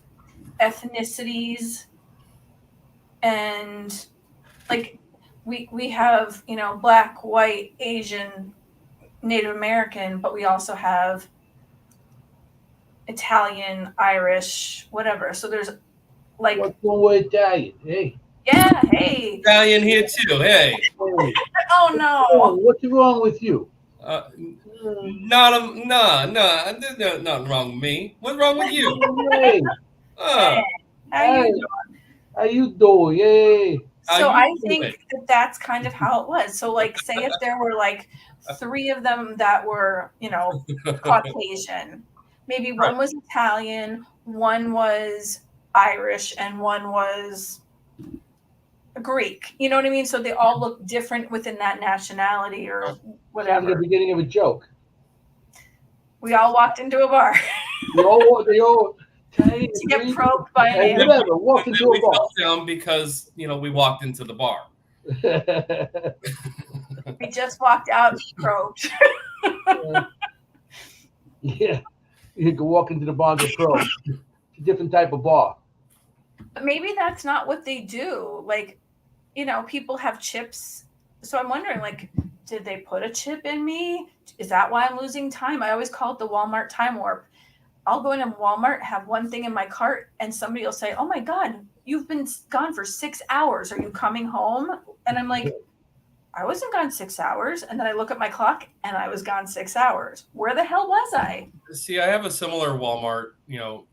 ethnicities and, like, we have, you know, Black, white, Asian, Native American, but we also have Italian, Irish, whatever. So there's, like, what's wrong with Italian? Hey. Yeah, hey. Italian here too. Hey. Oh no. What's wrong with you? Nothing wrong with me. What's wrong with you? Hey. How you doing? Hey. So I think that's kind of how it was. So, like, say if there were like 3 of them that were, you know, Caucasian, maybe one was Italian, one was Irish, and one was Greek. You know what I mean? So they all look different within that nationality or whatever. At the beginning of a joke. We all walked into a bar. They all to get probed by an alien. Whatever, walked into a bar. Fell down because, you know, we walked into the bar. We just walked out probed. Yeah, you can walk into the bar and get probed. It's a different type of bar. But maybe that's not what they do. Like, you know, people have chips. So I'm wondering, like, did they put a chip in me? Is that why I'm losing time? I always call it the Walmart time warp. I'll go into Walmart, have one thing in my cart, and somebody will say, oh my God, you've been gone for 6 hours. Are you coming home? And I'm like, I wasn't gone 6 hours. And then I look at my clock and I was gone 6 hours. Where the hell was I? See, I have a similar Walmart, you know.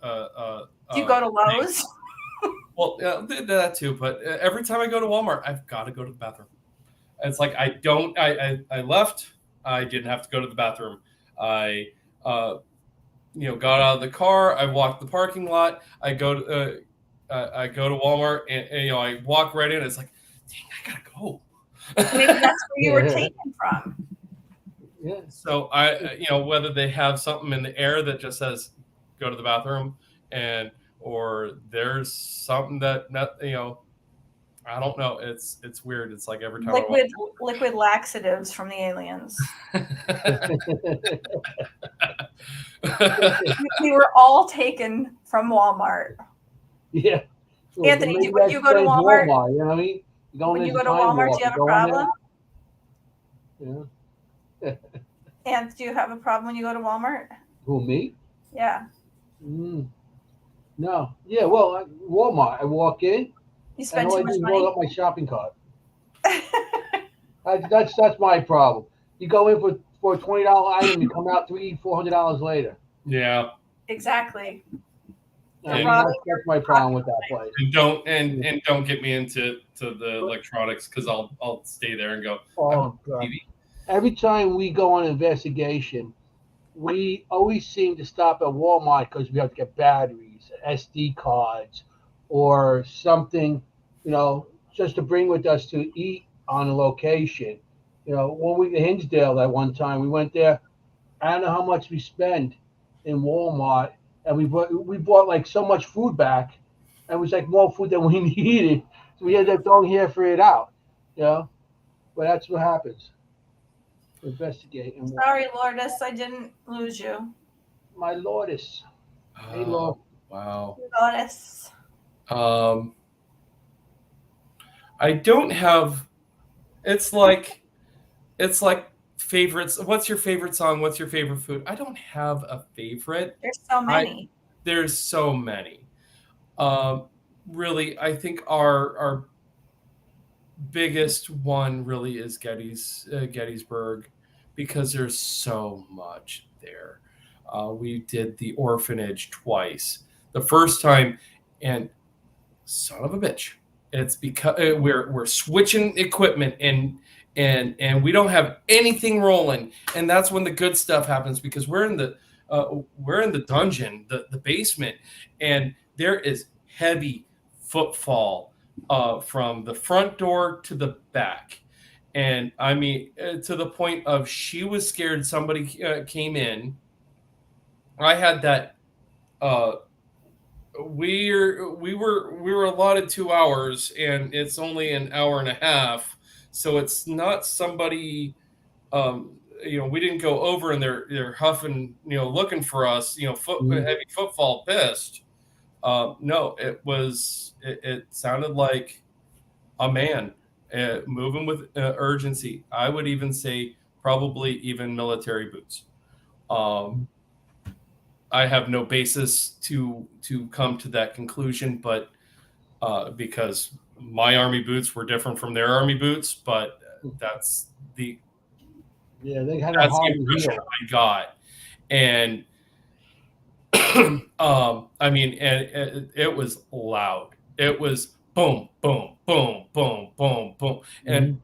Do you go to Lowe's? Well, that too. But every time I go to Walmart, I've got to go to the bathroom. It's like I left. I didn't have to go to the bathroom. I you know, got out of the car. I walked the parking lot. I go to Walmart, and you know, I walk right in. It's like, dang, I gotta go. Maybe that's where you were taken from. Yeah. So you know, whether they have something in the air that just says, "Go to the bathroom," or there's something that you know, I don't know. It's weird. It's like every time liquid laxatives from the aliens. We were all taken from Walmart. Yeah. Well, Anthony, when you go to Walmart, you know what I mean? When you go to Walmart, do you have a problem? Yeah. And do you have a problem when you go to Walmart? Who, me? Yeah. No. Yeah, well, Walmart, I walk in. You spend too much money? Roll up my shopping cart. That's my problem. You go in for a $20 item, you come out $300-400 later. Yeah. Exactly. I mean, robbing that's my problem with that place. And don't get me into the electronics, because I'll stay there and go, Oh, God. TV. Every time we go on an investigation, we always seem to stop at Walmart because we have to get batteries, SD cards, or something, just to bring with us to eat on a location. When we in Hinsdale that one time, we went there. I don't know how much we spent in Walmart, and we bought like so much food back, and it was like more food than we needed. So we ended up going here for it out, But that's what happens. Investigate and Sorry, Lourdes, I didn't lose you. my Lourdes. Hey, Oh, Lord. wow. Lourdes. I don't have. It's like favorites. What's your favorite song? What's your favorite food? I don't have a favorite. There's so many. There's so many. Really, I think our biggest one really is Gettysburg, because there's so much there. We did the orphanage twice. The first time, and son of a bitch, it's because we're switching equipment and we don't have anything rolling, and that's when the good stuff happens, because we're in the dungeon, the basement, and there is heavy footfall from the front door to the back. And I mean, to the point of she was scared somebody came in. I had that. We were allotted 2 hours, and it's only an hour and a half, so it's not somebody. We didn't go over, and they're huffing, looking for us, heavy footfall, pissed. No, it sounded like a man moving with urgency. I would even say probably even military boots. I have no basis to come to that conclusion, but because my army boots were different from their army boots, but that's the they had that's a hard the impression deal. I got. And I mean, and it was loud. It was boom, boom, boom, boom, boom, boom, and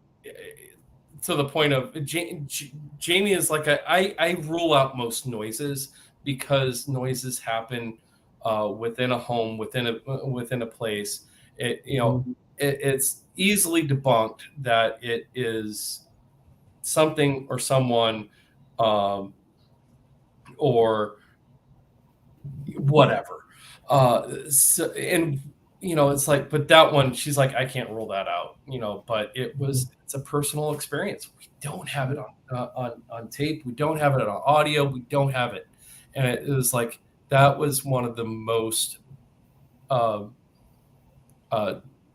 to the point of Jamie is like I rule out most noises, because noises happen within a home, within a place. It's easily debunked that it is something or someone or whatever. It's like, but that one, she's like, I can't rule that out, but it's a personal experience. We don't have it on tape. We don't have it on audio. We don't have it. And it was like, that was one of the most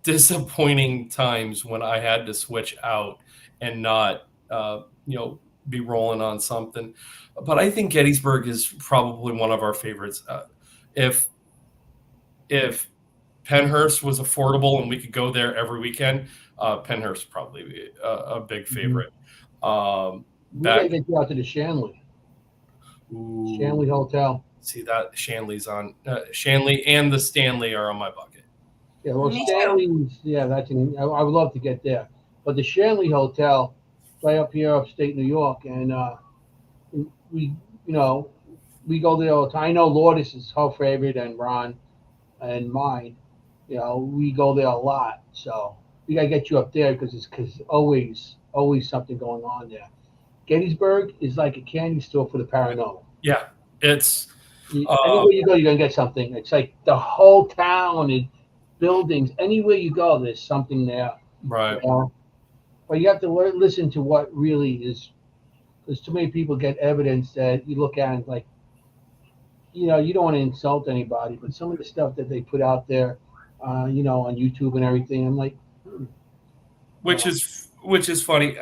disappointing times when I had to switch out and not, be rolling on something. But I think Gettysburg is probably one of our favorites. If Pennhurst was affordable and we could go there every weekend, Pennhurst probably be a big favorite. We gotta get you out to the Shanley. Shanley Hotel. See that Shanley's on Shanley and the Stanley are on my bucket. Yeah, well, Stanley's, I would love to get there, but the Shanley Hotel, right up here, upstate New York, and we go there all the time. I know Lourdes is her favorite, and Ron and mine. We go there a lot, so we gotta get you up there because always something going on there. Gettysburg is like a candy store for the paranormal. Yeah, it's anywhere you go, you're gonna get something. It's like the whole town and buildings. Anywhere you go, there's something there. Right. But you have to listen to what really is. Because too many people get evidence that you look at and like, you don't want to insult anybody, but some of the stuff that they put out there, on YouTube and everything, I'm like, which is funny.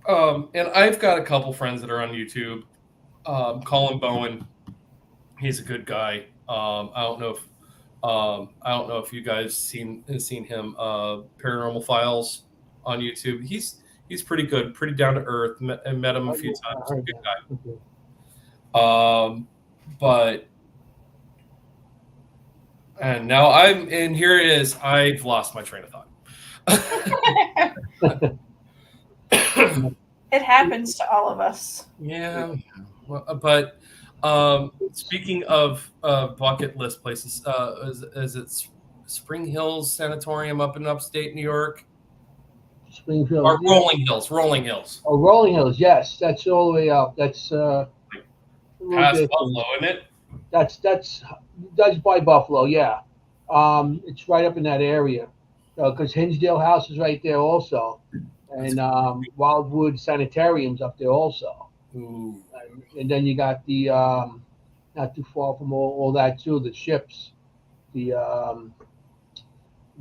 And I've got a couple friends that are on YouTube. Colin Bowen, he's a good guy. I don't know if you guys seen him. Paranormal Files on YouTube. He's He's pretty good, pretty down to earth. I met him a Oh, few yeah, I times. heard Good that. Okay. guy. But and now and here it is. I've lost my train of thought. It happens to all of us. Yeah, but speaking of bucket list places, is it Spring Hills Sanatorium up in upstate New York Springfield. or Yeah. Rolling Hills? Rolling Hills, Oh, Rolling Hills. Yes, that's all the way up. That's a little past distance. Buffalo, isn't it? That's by Buffalo. Yeah, it's right up in that area. Because Hinsdale House is right there also, and Wildwood Sanitarium's up there also. Ooh, And then you got the not too far from all that too. The ships, the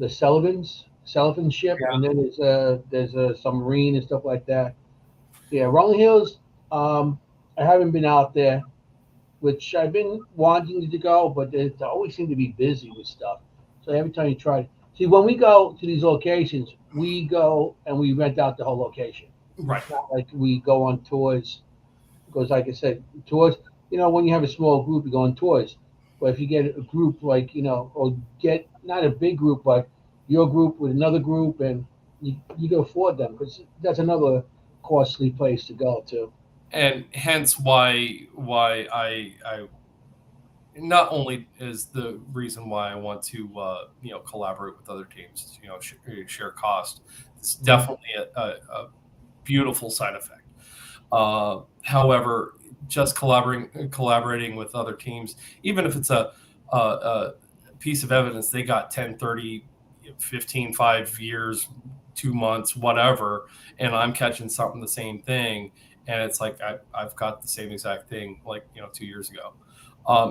Sullivan ship, yeah. and then there's a submarine and stuff like that. Yeah, Rolling Hills. I haven't been out there, which I've been wanting to go, but they always seem to be busy with stuff. So every time you try, see, when we go to these locations, we go and we rent out the whole location. Right. It's not like we go on tours, because, like I said, tours. When you have a small group, you go on tours. But if you get a group or get not a big group, but your group with another group, and you can afford them, because that's another costly place to go to. And hence why I not only is the reason why I want to collaborate with other teams, share cost. It's definitely a beautiful side effect. However, just collaborating with other teams, even if it's a piece of evidence they got 10, 30, 15, 5 years, 2 months, whatever, and I'm catching something the same thing, and it's like I've got the same exact thing 2 years ago.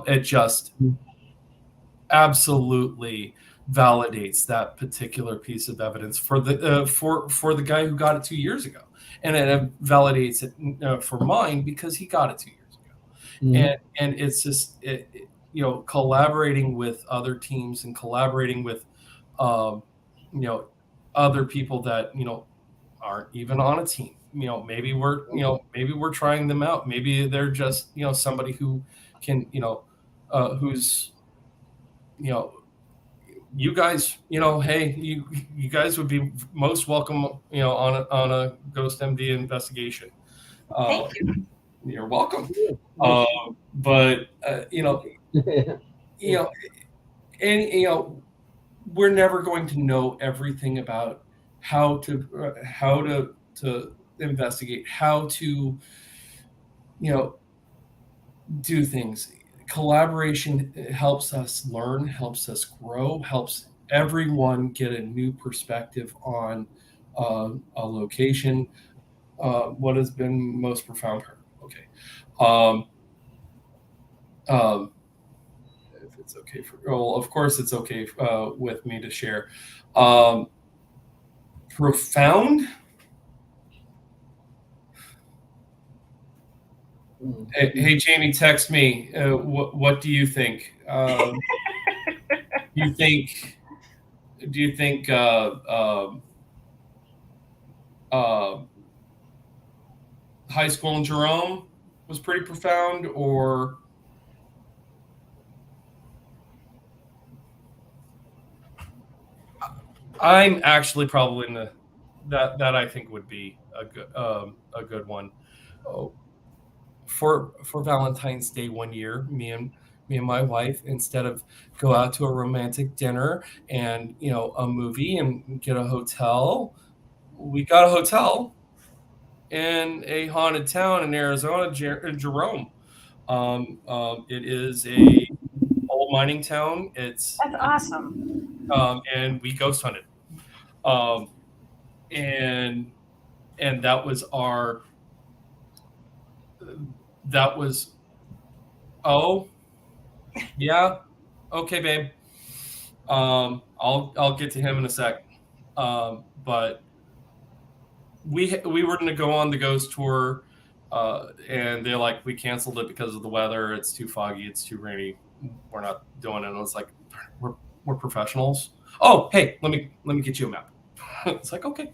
It just absolutely validates that particular piece of evidence for the guy who got it 2 years ago, and it validates it for mine because he got it 2 years ago. Mhm. And it's just collaborating with other teams and collaborating with um, other people that aren't even on a team. Maybe we're trying them out. Maybe they're just somebody who can who's you guys, hey, you guys would be most welcome, on a Ghost MD investigation. Thank you. You're welcome. Yeah. But and we're never going to know everything about how to investigate, how to do things. Collaboration helps us learn, helps us grow, helps everyone get a new perspective on a location. What has been most profound? Okay. Um, if it's okay well, of course it's okay with me to share. Profound. Hey, Jamie, text me. What do you think? Do you think? Do you think? High school in Jerome was pretty profound, or I'm actually probably in that I think would be a good one. Oh, for Valentine's Day one year, me and my wife, instead of go out to a romantic dinner and a movie and get a hotel, we got a hotel in a haunted town in Arizona, Jerome. It is a old mining town. It's That's awesome. and we ghost hunted, um, and that was our that was oh yeah, okay, babe. I'll get to him in a sec. But we were going to go on the ghost tour, and they're like, we canceled it because of the weather. It's too foggy. It's too rainy. We're not doing it. And I was like, we're professionals. Oh, hey, let me get you a map. It's like, okay.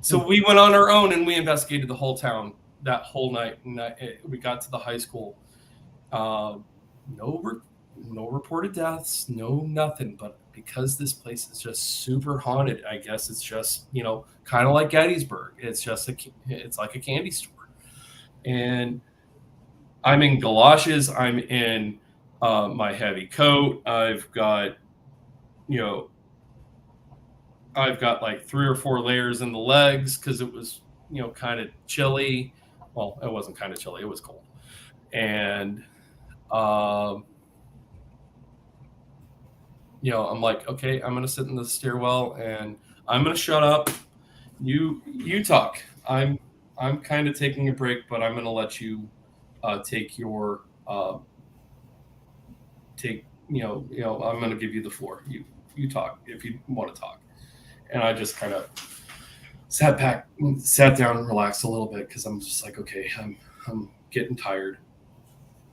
So we went on our own and we investigated the whole town that whole night. And we got to the high school. No reported deaths, no nothing. But because this place is just super haunted, I guess it's just, kind of like Gettysburg. It's like a candy store. And I'm in galoshes. I'm in my heavy coat. I've got like 3 or 4 layers in the legs because it was, kind of chilly. Well, it wasn't kind of chilly. It was cold. And, I'm like, okay, I'm going to sit in the stairwell and I'm going to shut up. You talk. I'm kind of taking a break, but I'm going to let you take your I'm going to give you the floor. You talk if you want to talk. And I just kind of sat down and relaxed a little bit because I'm just like, okay, I'm getting tired.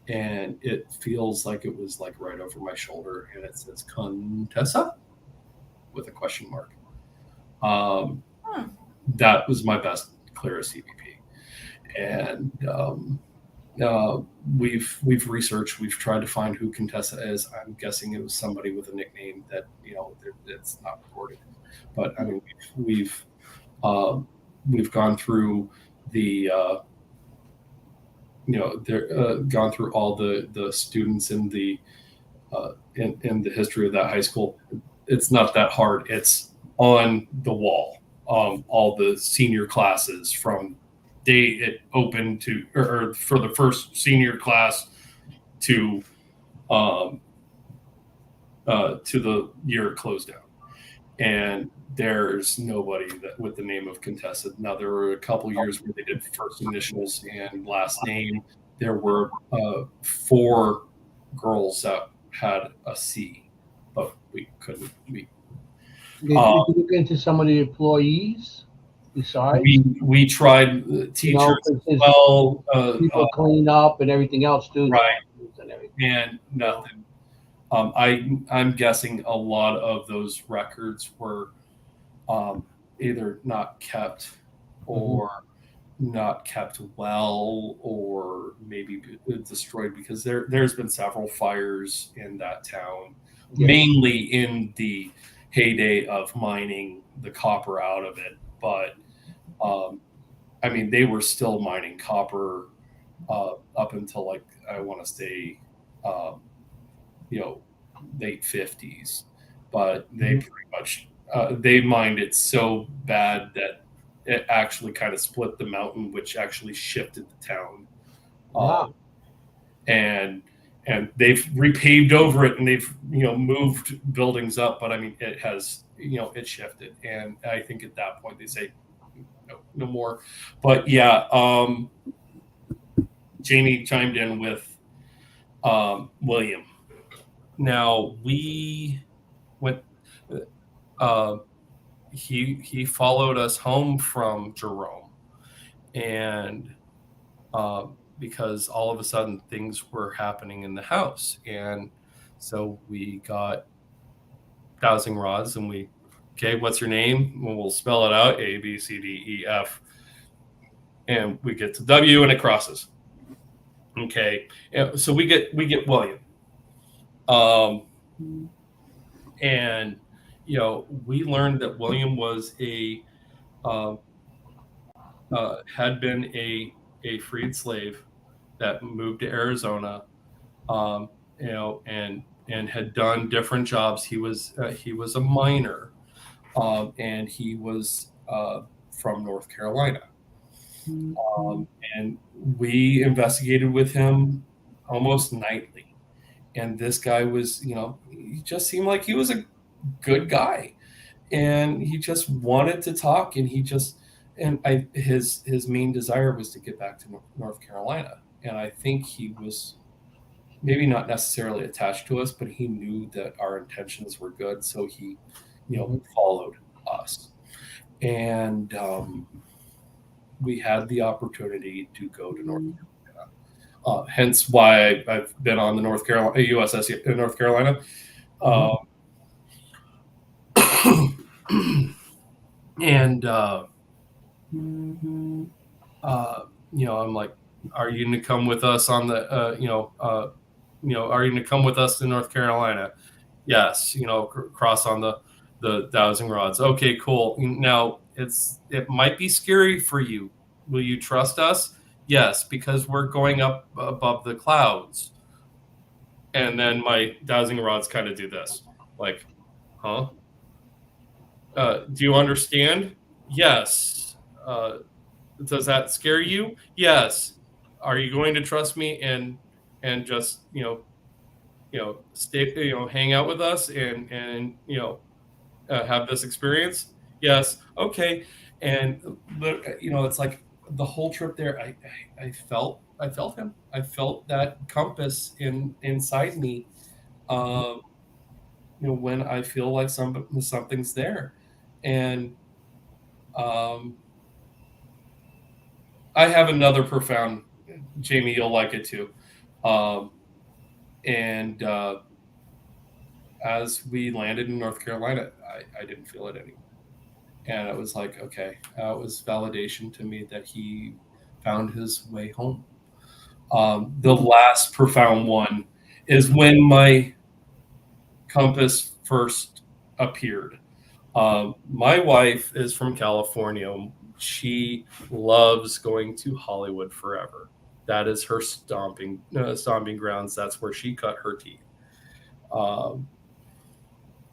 And it feels like it was like right over my shoulder, and it says Contessa with a question mark. That was my best, clearest EVP. And we've researched, we've tried to find who Contessa is. I'm guessing it was somebody with a nickname that it's not recorded. But I mean, we've gone through the gone through all the students in the in the history of that high school. It's not that hard. It's on the wall. All the senior classes from day it opened to, or for the first senior class to the year it closed down. And there's nobody with the name of Contessa. Now, there were a couple years where they did first initials and last name. There were 4 girls that had a C, but we couldn't. Did you look into some of the employees besides? We tried teachers as well. People clean up and everything else too. Right. And nothing. I'm guessing a lot of those records were either not kept or not kept well, or maybe destroyed, because there's been several fires in that town, mainly in the heyday of mining the copper out of it. But I mean, they were still mining copper up until, like, I want to say late 50s, but they pretty much they mined it so bad that it actually kind of split the mountain, which actually shifted the town. Wow. And they've repaved over it, and they've moved buildings up, but I mean, it has it shifted, and I think at that point they say no more. But yeah, Jamie chimed in with William. Now we went. He followed us home from Jerome, and because all of a sudden things were happening in the house, and so we got dowsing rods, and okay, what's your name? Well, we'll spell it out: A, B, C, D, E, F, and we get to W, and it crosses. Okay, so we get William. And we learned that William was had been a freed slave that moved to Arizona, and had done different jobs. He was a miner, and he was from North Carolina. And we investigated with him almost nightly. And this guy was, he just seemed like he was a good guy, and he just wanted to talk, and his main desire was to get back to North Carolina. And I think he was maybe not necessarily attached to us, but he knew that our intentions were good. So he, followed us, and we had the opportunity to go to North Carolina. Hence why I've been on the USS in North Carolina. And I'm like, are you going to come with us on the, are you going to come with us to North Carolina? Yes, cross on the dowsing rods. Okay, cool. Now it might be scary for you. Will you trust us? Yes, because we're going up above the clouds. And then my dowsing rods kind of do this, like, huh? Do you understand? Yes. Does that scare you? Yes. Are you going to trust me and just stay hang out with us and have this experience? Yes. Okay. And it's like the whole trip there, I felt him. I felt that compass inside me. Um, when I feel like something's there, and um, I have another profound. Jamie, you'll like it too. Um, and As we landed in North Carolina, I didn't feel it anymore. And it was like, okay, it was validation to me that he found his way home. The last profound one is when my compass first appeared. My wife is from California. She loves going to Hollywood forever. That is her stomping grounds. That's where she cut her teeth. Um,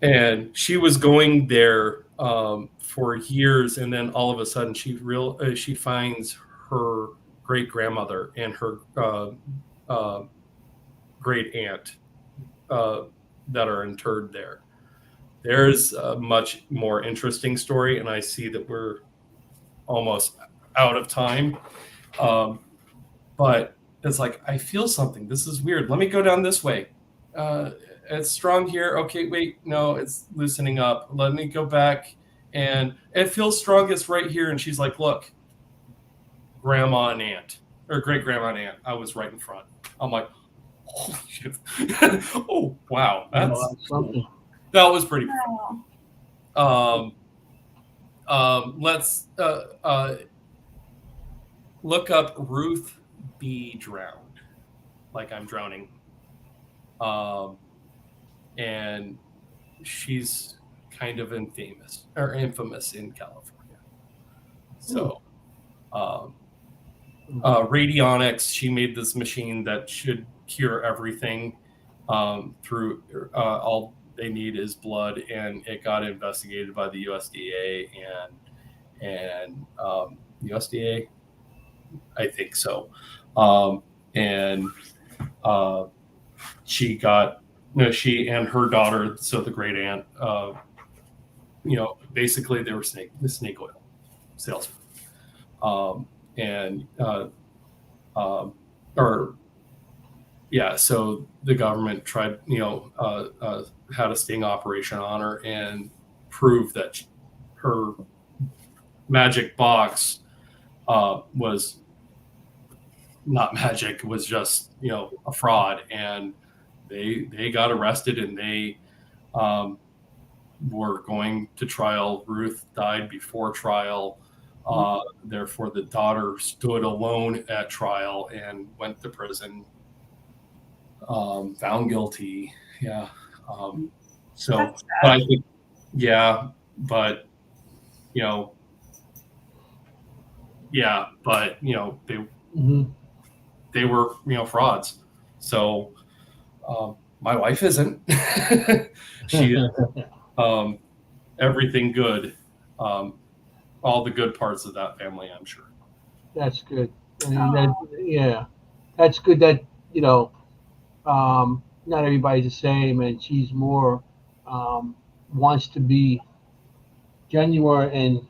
and she was going there for years, and then all of a sudden she finds her great grandmother and her great aunt that are interred there. There's a much more interesting story, and I see that we're almost out of time. But it's like, I feel something. This is weird. Let me go down this way. It's strong here. Okay, wait, no, it's loosening up. Let me go back. And it feels strongest right here. And she's like, look, grandma and aunt, or great grandma and aunt. I was right in front. I'm like, holy shit. Oh, wow. That's something. That was pretty Wow. Let's look up Ruth B. Drowned, like I'm drowning. And she's kind of infamous in California. So, Radionics, she made this machine that should cure everything through all they need is blood, and it got investigated by the USDA and USDA, I think so. And she got she and her daughter, so the great aunt, basically they were snake oil salesmen, so the government tried, had a sting operation on her and proved that her magic box was not magic, was just, a fraud. And they got arrested, and they were going to trial. Ruth died before trial. Therefore, the daughter stood alone at trial and went to prison. Found guilty. Yeah. But I think, yeah, but they were, frauds. So my wife isn't. She is everything good. All the good parts of that family, I'm sure. That's good. That's good that, not everybody's the same, and she's more wants to be genuine and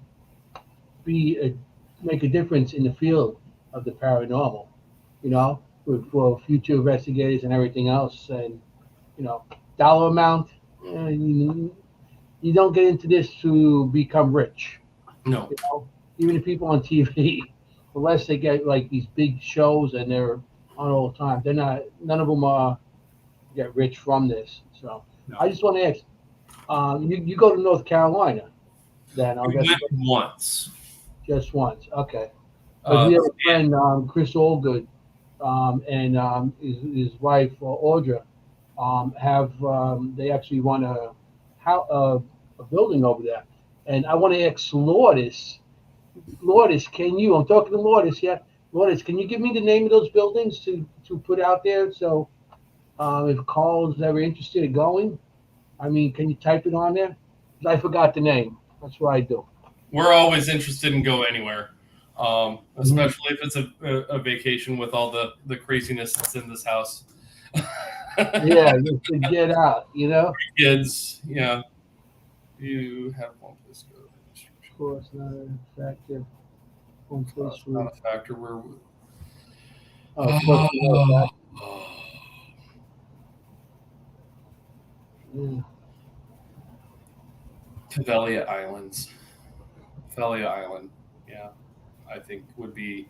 make a difference in the field of the paranormal, for future investigators and everything else. And, dollar amount, you don't get into this to become rich. No. Even the people on TV, unless they get like these big shows and they're on all the time, none of them get rich from this. So No. I just want to ask, you go to North Carolina, then I We guess. went once. Just once. Okay. Because we have a friend, Chris Allgood, and his wife Audra, have they actually want a building over there, and I want to ask Lourdes. Lourdes, can you? I'm talking to Lourdes. Yeah, Lourdes, can you give me the name of those buildings to put out there? So if Carl's ever interested in going, I mean, can you type it on there? 'Cause I forgot the name. That's what I do. We're always interested in go anywhere, especially if it's a vacation with all the craziness that's in this house. Yeah, just to get out, you know. Kids, yeah. You have one place to go. Of course, not a factor. One place It's not a factor. We're of course, not a factor. Yeah. Cavelia Islands. Cavelia Island, yeah, I think would be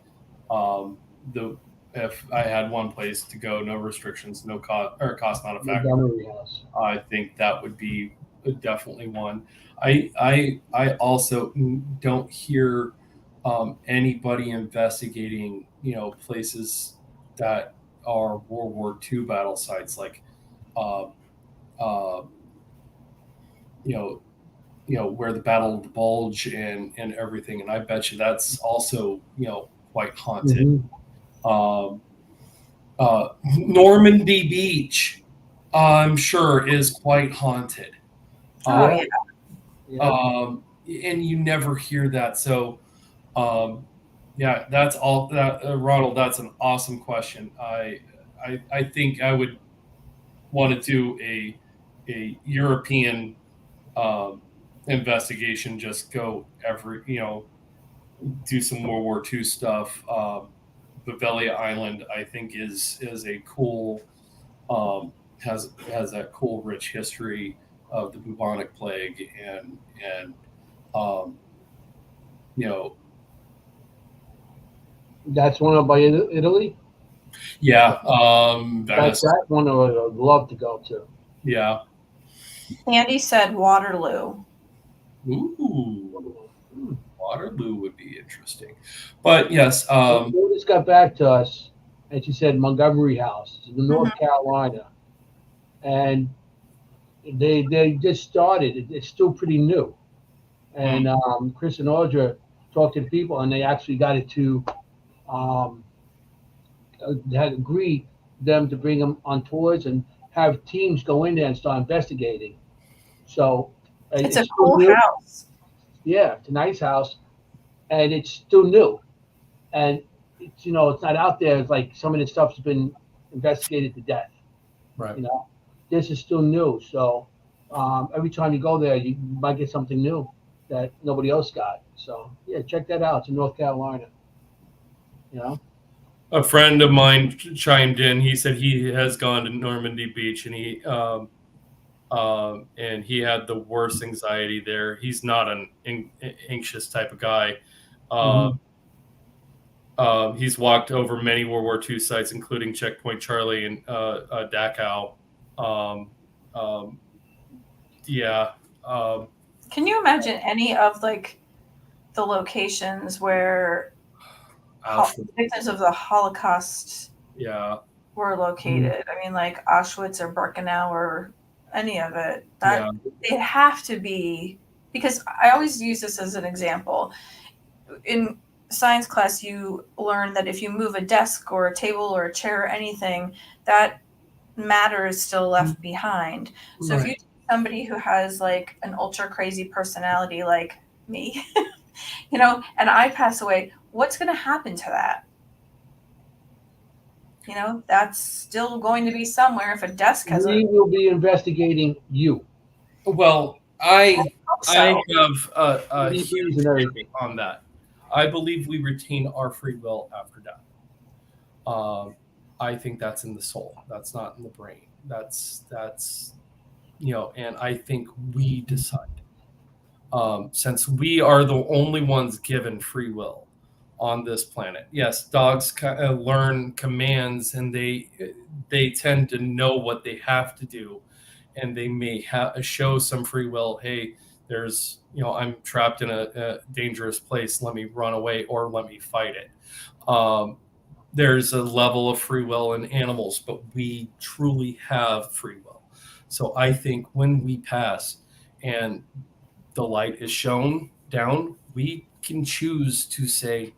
the if I had one place to go, no restrictions, no cost or cost not a factor. Montgomery House. I think that would be definitely one. I also don't hear anybody investigating, places that are World War II battle sites like, uh, uh, you know, where the Battle of the Bulge and everything, and I bet you that's also quite haunted. Mhm. Normandy Beach, I'm sure, is quite haunted. Oh, Yeah. Um, Yeah. and you never hear that. So, yeah, that's all. That Ronald, that's an awesome question. I think I would want to do a European investigation. Just go do some World War II stuff. Bavaria Island, I think, is a cool has that cool rich history of the bubonic plague and um, you know That's one up by Italy. yeah That's Venice, that one I would love to go to. yeah. Andy said Waterloo. Ooh, Waterloo would be interesting, but yes, Lourdes got back to us, and she said Montgomery House, in Mhm. North Carolina, and they just started. It's still pretty new, and Chris and Audra talked to the people, and they actually got it to um, had agreed them to bring them on tours and have teams go in there and start investigating. So It's a it's still cool new. house. Yeah, it's a nice house, and it's still new. And it's not out there. It's like some of the stuff's been investigated to death. right. This is still new. So every time you go there, you might get something new that nobody else got. So yeah, check that out. It's in North Carolina. You know. A friend of mine chimed in. He said he has gone to Normandy Beach and he had the worst anxiety there. He's not an anxious type of guy. Uh, Mhm. he's walked over many World War II sites, including Checkpoint Charlie and Dachau. Um, um, yeah. Can you imagine any of like the locations where victims of the Holocaust Yeah. were located? I mean, like Auschwitz or Birkenau or any of it. Yeah. It have to be, because I always use this as an example. In science class, you learn that if you move a desk or a table or a chair or anything, that matter is still left behind. So if you take somebody who has like an ultra crazy personality like me, and I pass away, what's going to happen to that? That's still going to be somewhere if a desk has We will be investigating you. Well, I I hope so. have a EVPs huge and everything. take on that. I believe we retain our free will after death. I think that's in the soul. That's not in the brain. That's and I think we decide. Since we are the only ones given free will on this planet. Yes, dogs learn commands, and they tend to know what they have to do, and they may show some free will. Hey, There's, I'm trapped in a dangerous place. Let me run away or let me fight it. There's a level of free will in animals, but we truly have free will. So I think when we pass and the light is shown down, we can choose to say,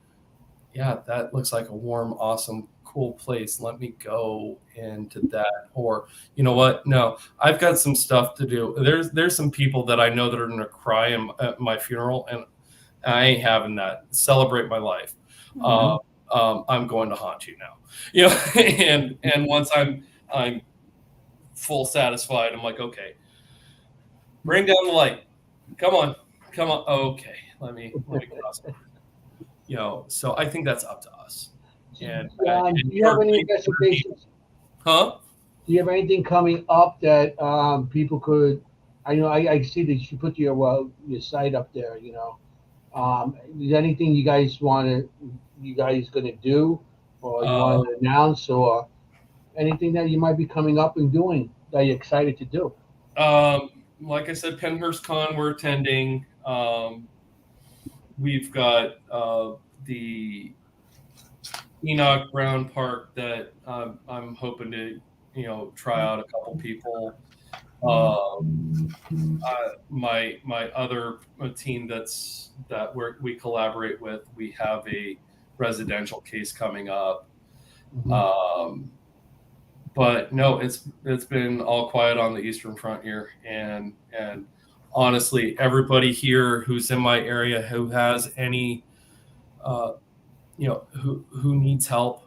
yeah, that looks like a warm, awesome, cool place. Let me go into that. Or, you know what? No, I've got some stuff to do. There's some people that I know that are going to cry at my funeral, and I ain't having that. Celebrate my life. I'm going to haunt you now. And once I'm full satisfied, I'm like, okay, bring down the light. Come on. Okay, let me cross it. So I think that's up to us. And do you have any investigations? Huh? Do you have anything coming up that people could? I know I see that you put your site up there. Is there anything you guys gonna do, or you want to announce, or anything that you might be coming up and doing that you're excited to do? Like I said, Pennhurst Con we're attending. We've got the Enoch Brown Park that I'm hoping to, try out a couple people. My other team that we collaborate with, we have a residential case coming up. But no, it's been all quiet on the Eastern Front here, and honestly, everybody here who's in my area who has any, who needs help,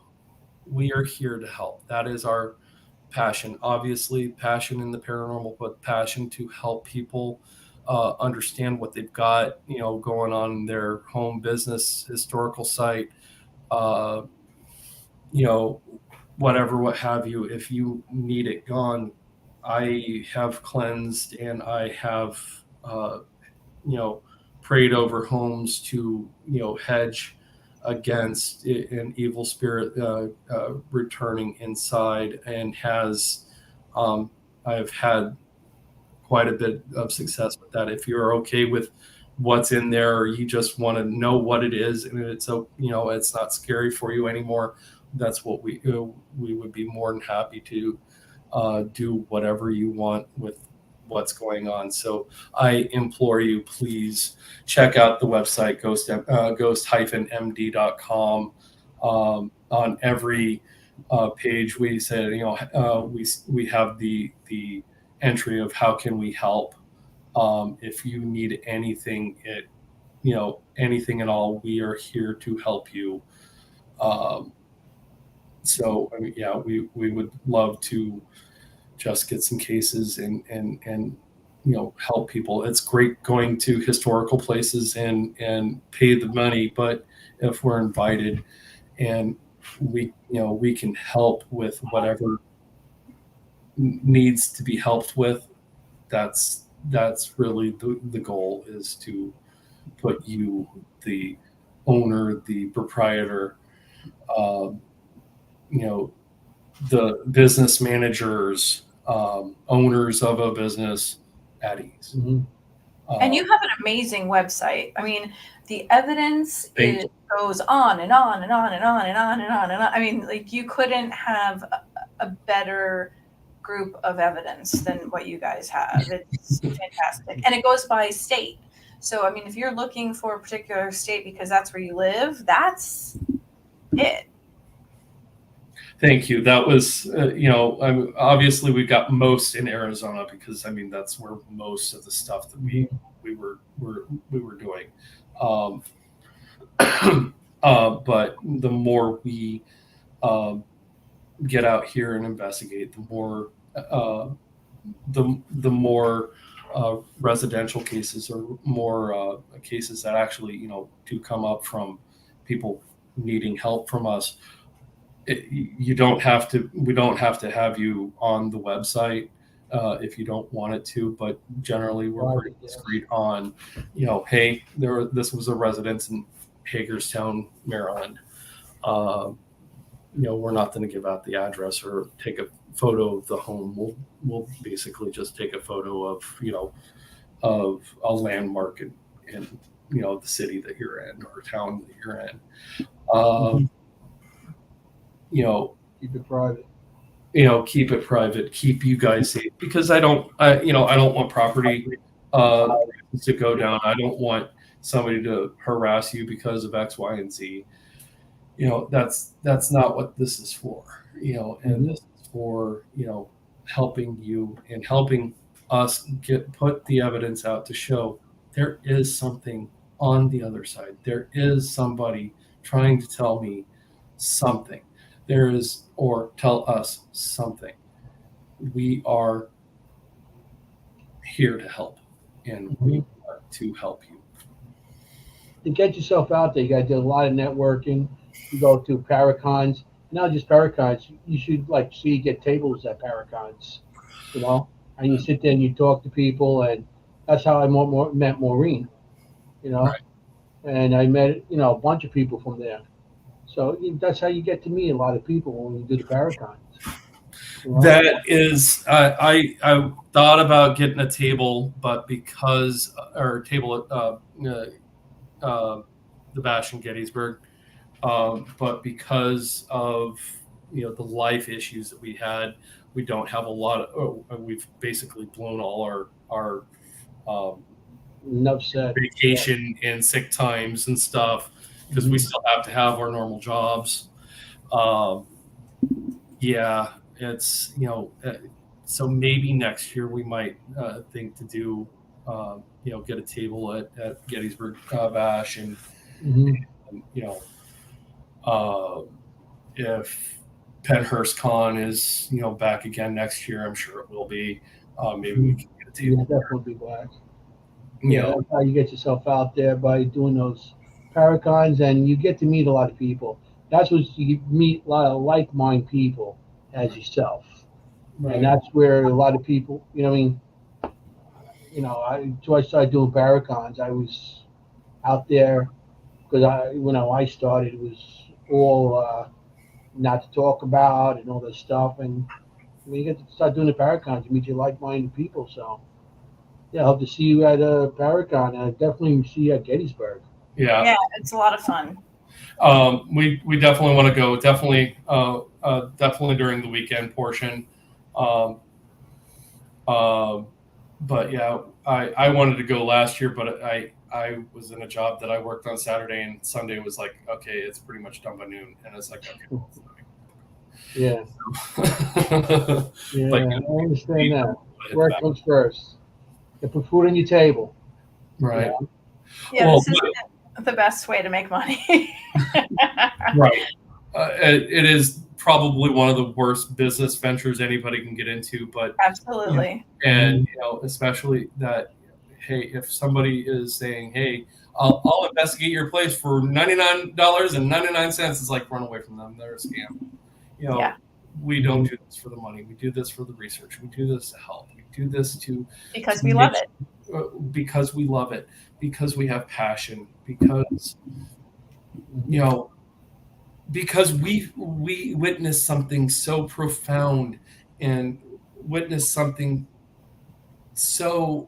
we are here to help. That is our passion. Obviously, passion in the paranormal, but passion to help people understand what they've got, going on in their home business, historical site, whatever, what have you. If you need it gone, I have cleansed and I have, prayed over homes to, hedge against an evil spirit returning inside, and I've had quite a bit of success with that. If you're okay with what's in there, or you just want to know what it is, and it's it's not scary for you anymore, that's what we would be more than happy to do whatever you want with what's going on. So I implore you, please check out the website ghost-md.com. On every page we said, we have the entry of how can we help. If you need anything, anything at all, we are here to help you. So we would love to just get some cases and help people. It's great going to historical places and pay the money, but if we're invited and we can help with whatever needs to be helped with, that's really the goal, is to put you, the owner, the proprietor, the business managers, owners of a business, at ease. And you have an amazing website. I mean, the evidence goes on and on and on and on and on and on and on. I mean, like, you couldn't have a better group of evidence than what you guys have. It's fantastic. And it goes by state. So, I mean, if you're looking for a particular state because that's where you live, that's it. Thank you. That was, obviously we've got most in Arizona because, that's where most of the stuff that we were doing. But the more we get out here and investigate, the more residential cases, or more cases that actually, do come up from people needing help from us. We don't have to have you on the website if you don't want it to, but generally we're pretty discreet on, hey, this was a residence in Hagerstown, Maryland. We're not going to give out the address or take a photo of the home. We'll basically just take a photo of, of a landmark in the city that you're in or town that you're in. Keep it private. Keep it private, keep you guys safe, because I don't want property to go down. I don't want somebody to harass you because of X, Y, and Z. That's not what this is for. And this is for helping you and helping us put the evidence out to show there is something on the other side. There is somebody trying to tell me something. Or tell us something. We are here to help, and we want to help you. To get yourself out there, you got to do a lot of networking. You go to Paracons, not just Paracons. You should get tables at Paracons, and you sit there and you talk to people, and that's how I met Maureen, Right. And I met a bunch of people from there. So that's how you get to meet a lot of people when you do the Paracons. That is, I thought about getting a table, but because or table at the Bash in Gettysburg, but because of the life issues that we had, we don't have a lot of. We've basically blown all our enough said. Vacation and sick times and stuff, because we still have to have our normal jobs. It's so maybe next year we might think to do get a table at Gettysburg Bash, and if Penhurst Con is back again next year, I'm sure it will be. Maybe we can get a table. Yeah, definitely be black. That's how you get yourself out there, by doing those Paracons, and you get to meet a lot of people. That's what you meet, a lot of like-minded people as yourself, Right. and that's where a lot of people. So I started doing Paracons. I was out there because when I started, it was all not to talk about and all this stuff, and when you get to start doing the Paracons, you meet your like-minded people. So. Yeah, I hope to see you at Paracon, and definitely see you at Gettysburg. Yeah, it's a lot of fun. We definitely want to go. Definitely during the weekend portion. But yeah, I wanted to go last year, but I was in a job that I worked on Saturday, and Sunday was like, okay, it's pretty much done by noon, and it's like, okay. Yeah. Like, I understand that. Work comes first. You put food on your table. Right. Yeah, this isn't the best way to make money. Right. It is probably one of the worst business ventures anybody can get into, but absolutely. And especially that, hey, if somebody is saying, hey, I'll investigate your place for $99.99, it's like, run away from them. They're a scam. We don't do this for the money. We do this for the research. We do this to help. We do this because we love it. Because we love it. Because we have passion. Because because we witnessed something so profound and witnessed something so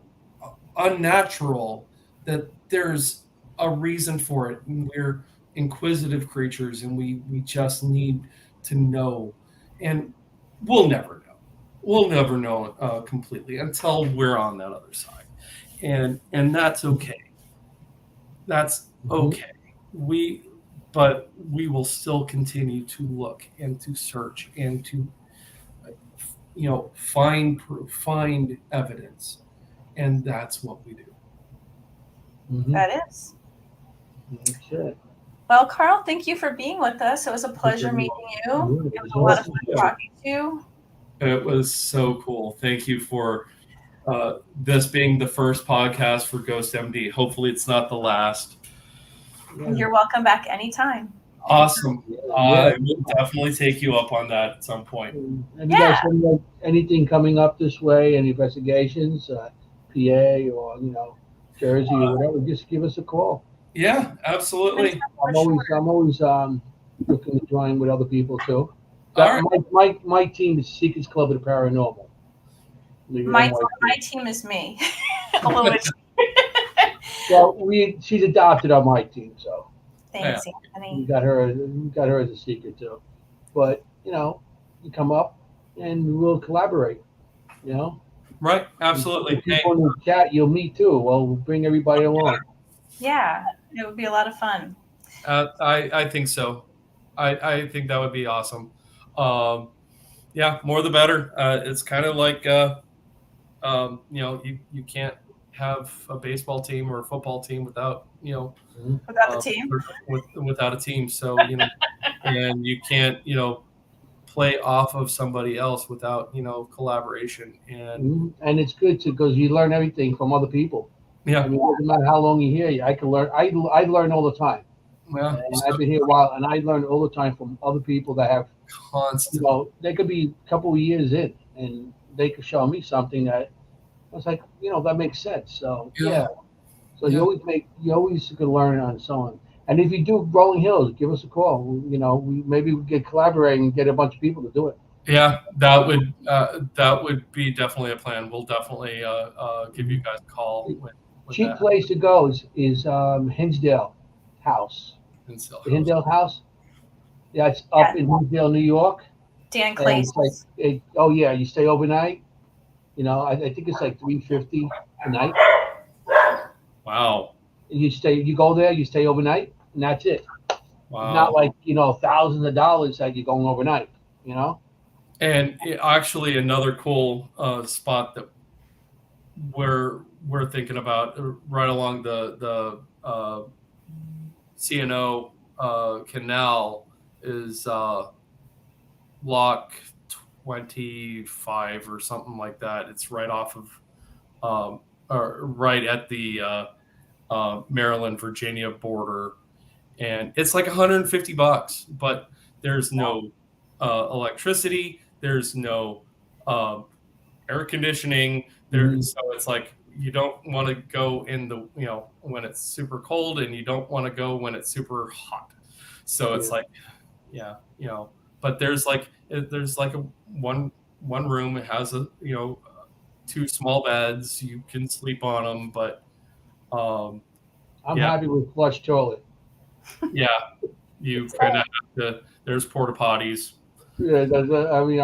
unnatural that there's a reason for it. And we're inquisitive creatures, and we just need to know. And we'll never know. We'll never know completely until we're on that other side. And that's okay. That's okay. But we will still continue to look and to search and to find evidence, and that's what we do. That is. That's it. Well, Carl, thank you for being with us. It was a pleasure meeting you. It was a lot of fun talking to you. It was so cool. Thank you for this being the first podcast for Ghost MD. Hopefully it's not the last. You're welcome back anytime. Awesome. I will definitely take you up on that at some point. And you guys have anything coming up this way, any investigations, PA or Jersey or whatever, just give us a call. Yeah, absolutely. I'm always looking to join with other people too. All right. My team is Seekers Club of the Paranormal. My team is me. a little bit. Well, she's adopted on my team, so Thanks, we Anthony. got her as a secret too. But you come up and we'll collaborate. You know, Right. Absolutely. The people in the chat you'll meet too. Well, we'll bring everybody along. Yeah, it would be a lot of fun. I think so. I think that would be awesome. Yeah, more the better. It's kind of like you can't have a baseball team or a football team without Without the team. without a team. So and you can't play off of somebody else without collaboration And it's good because you learn everything from other people. Yeah. I mean, it doesn't matter how long you're here. I can learn. I learn all the time. Yeah. And I've been here a while, and I learn all the time from other people that have constant. They could be a couple of years in, and they could show me something that I was like, that makes sense. So yeah. So you always could learn on someone. And if you do Rolling Hills, give us a call. Maybe we could collaborate and get a bunch of people to do it. Yeah, that would be definitely a plan. We'll definitely give you guys a call. Cheap place to go is Hinsdale House. Hinsdale House. Yeah, it's up in Hinsdale, New York. Dan Clay's. You stay overnight. I think it's like $350 a night. Wow. You go there, you stay overnight, and that's it. Wow. Not like thousands of dollars that you're going overnight. And actually, another cool spot that we're thinking about right along the C&O canal is Lock 25 or something like that. It's right off of right at the Maryland Virginia border, and it's like $150, but there's no electricity, there's no air conditioning there. So it's like you don't want to go in the when it's super cold, and you don't want to go when it's super hot. So it's like but there's like a one room. It has two small beds. You can sleep on them, but I'm happy with flush toilet. Yeah, you kind of have to. There's porta potties. Yeah,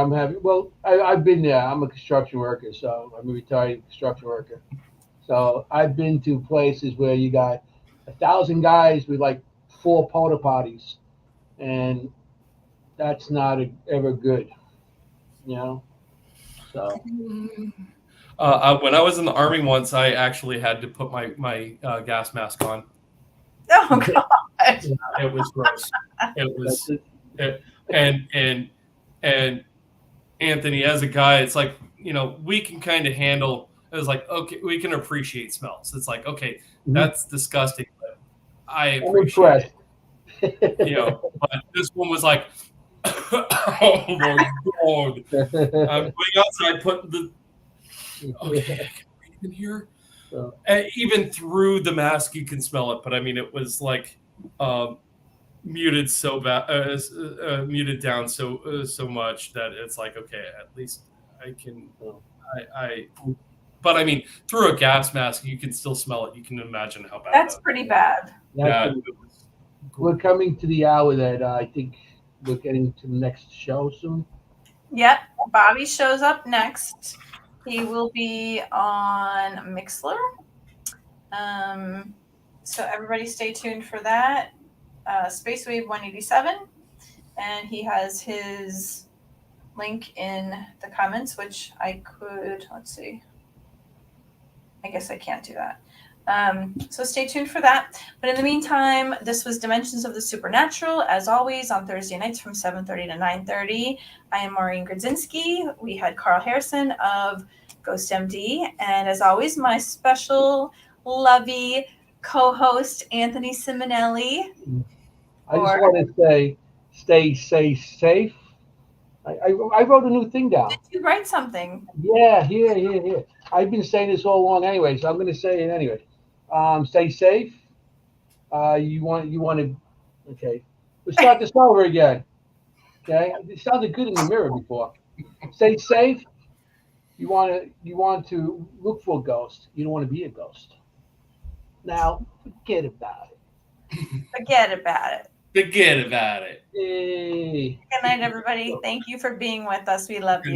I'm happy. Well, I've been there. I'm a construction worker, so I'm a retired construction worker. So I've been to places where you got 1,000 guys with like 4 porta potties, and that's not ever good, So. When I was in the Army once, I actually had to put my gas mask on. Oh God! It was gross. It was, and Anthony, as a guy, it's like we can kind of handle. It was like, okay, we can appreciate smells. It's like, okay, that's disgusting, but I appreciate it. But this one was like, oh my God! I'm going outside, putting the. Okay, I can breathe in here. Even through the mask, you can smell it. But I mean, it was like muted so bad, muted down so much that it's like, okay, at least I can. But I mean, through a gas mask, you can still smell it. You can imagine how bad. That's pretty bad. We're coming to the hour that I think we're getting to the next show soon. Yep, Bobby shows up next. He will be on Mixlr. So everybody stay tuned for that. Space Wave 187. And he has his link in the comments, which I could, let's see. I guess I can't do that. So stay tuned for that. But in the meantime, this was Dimensions of the Supernatural, as always, on Thursday nights from 7:30 to 9:30. I am Maureen Grodzinski. We had Carl Harrison of Ghost MD. And as always, my special, lovey co-host, Anthony Simonelli. I just want to say, stay safe. I wrote a new thing down. Did you write something? Yeah. I've been saying this all along anyway, so I'm going to say it anyway. Stay safe. You want to. Okay. Let's start this over again. Okay. It sounded good in the mirror before. Stay safe. You want to look for a ghost. You don't want to be a ghost. Now, forget about it. Forget about it. Forget about it. Hey. Good night, everybody. Thank you for being with us. We love you.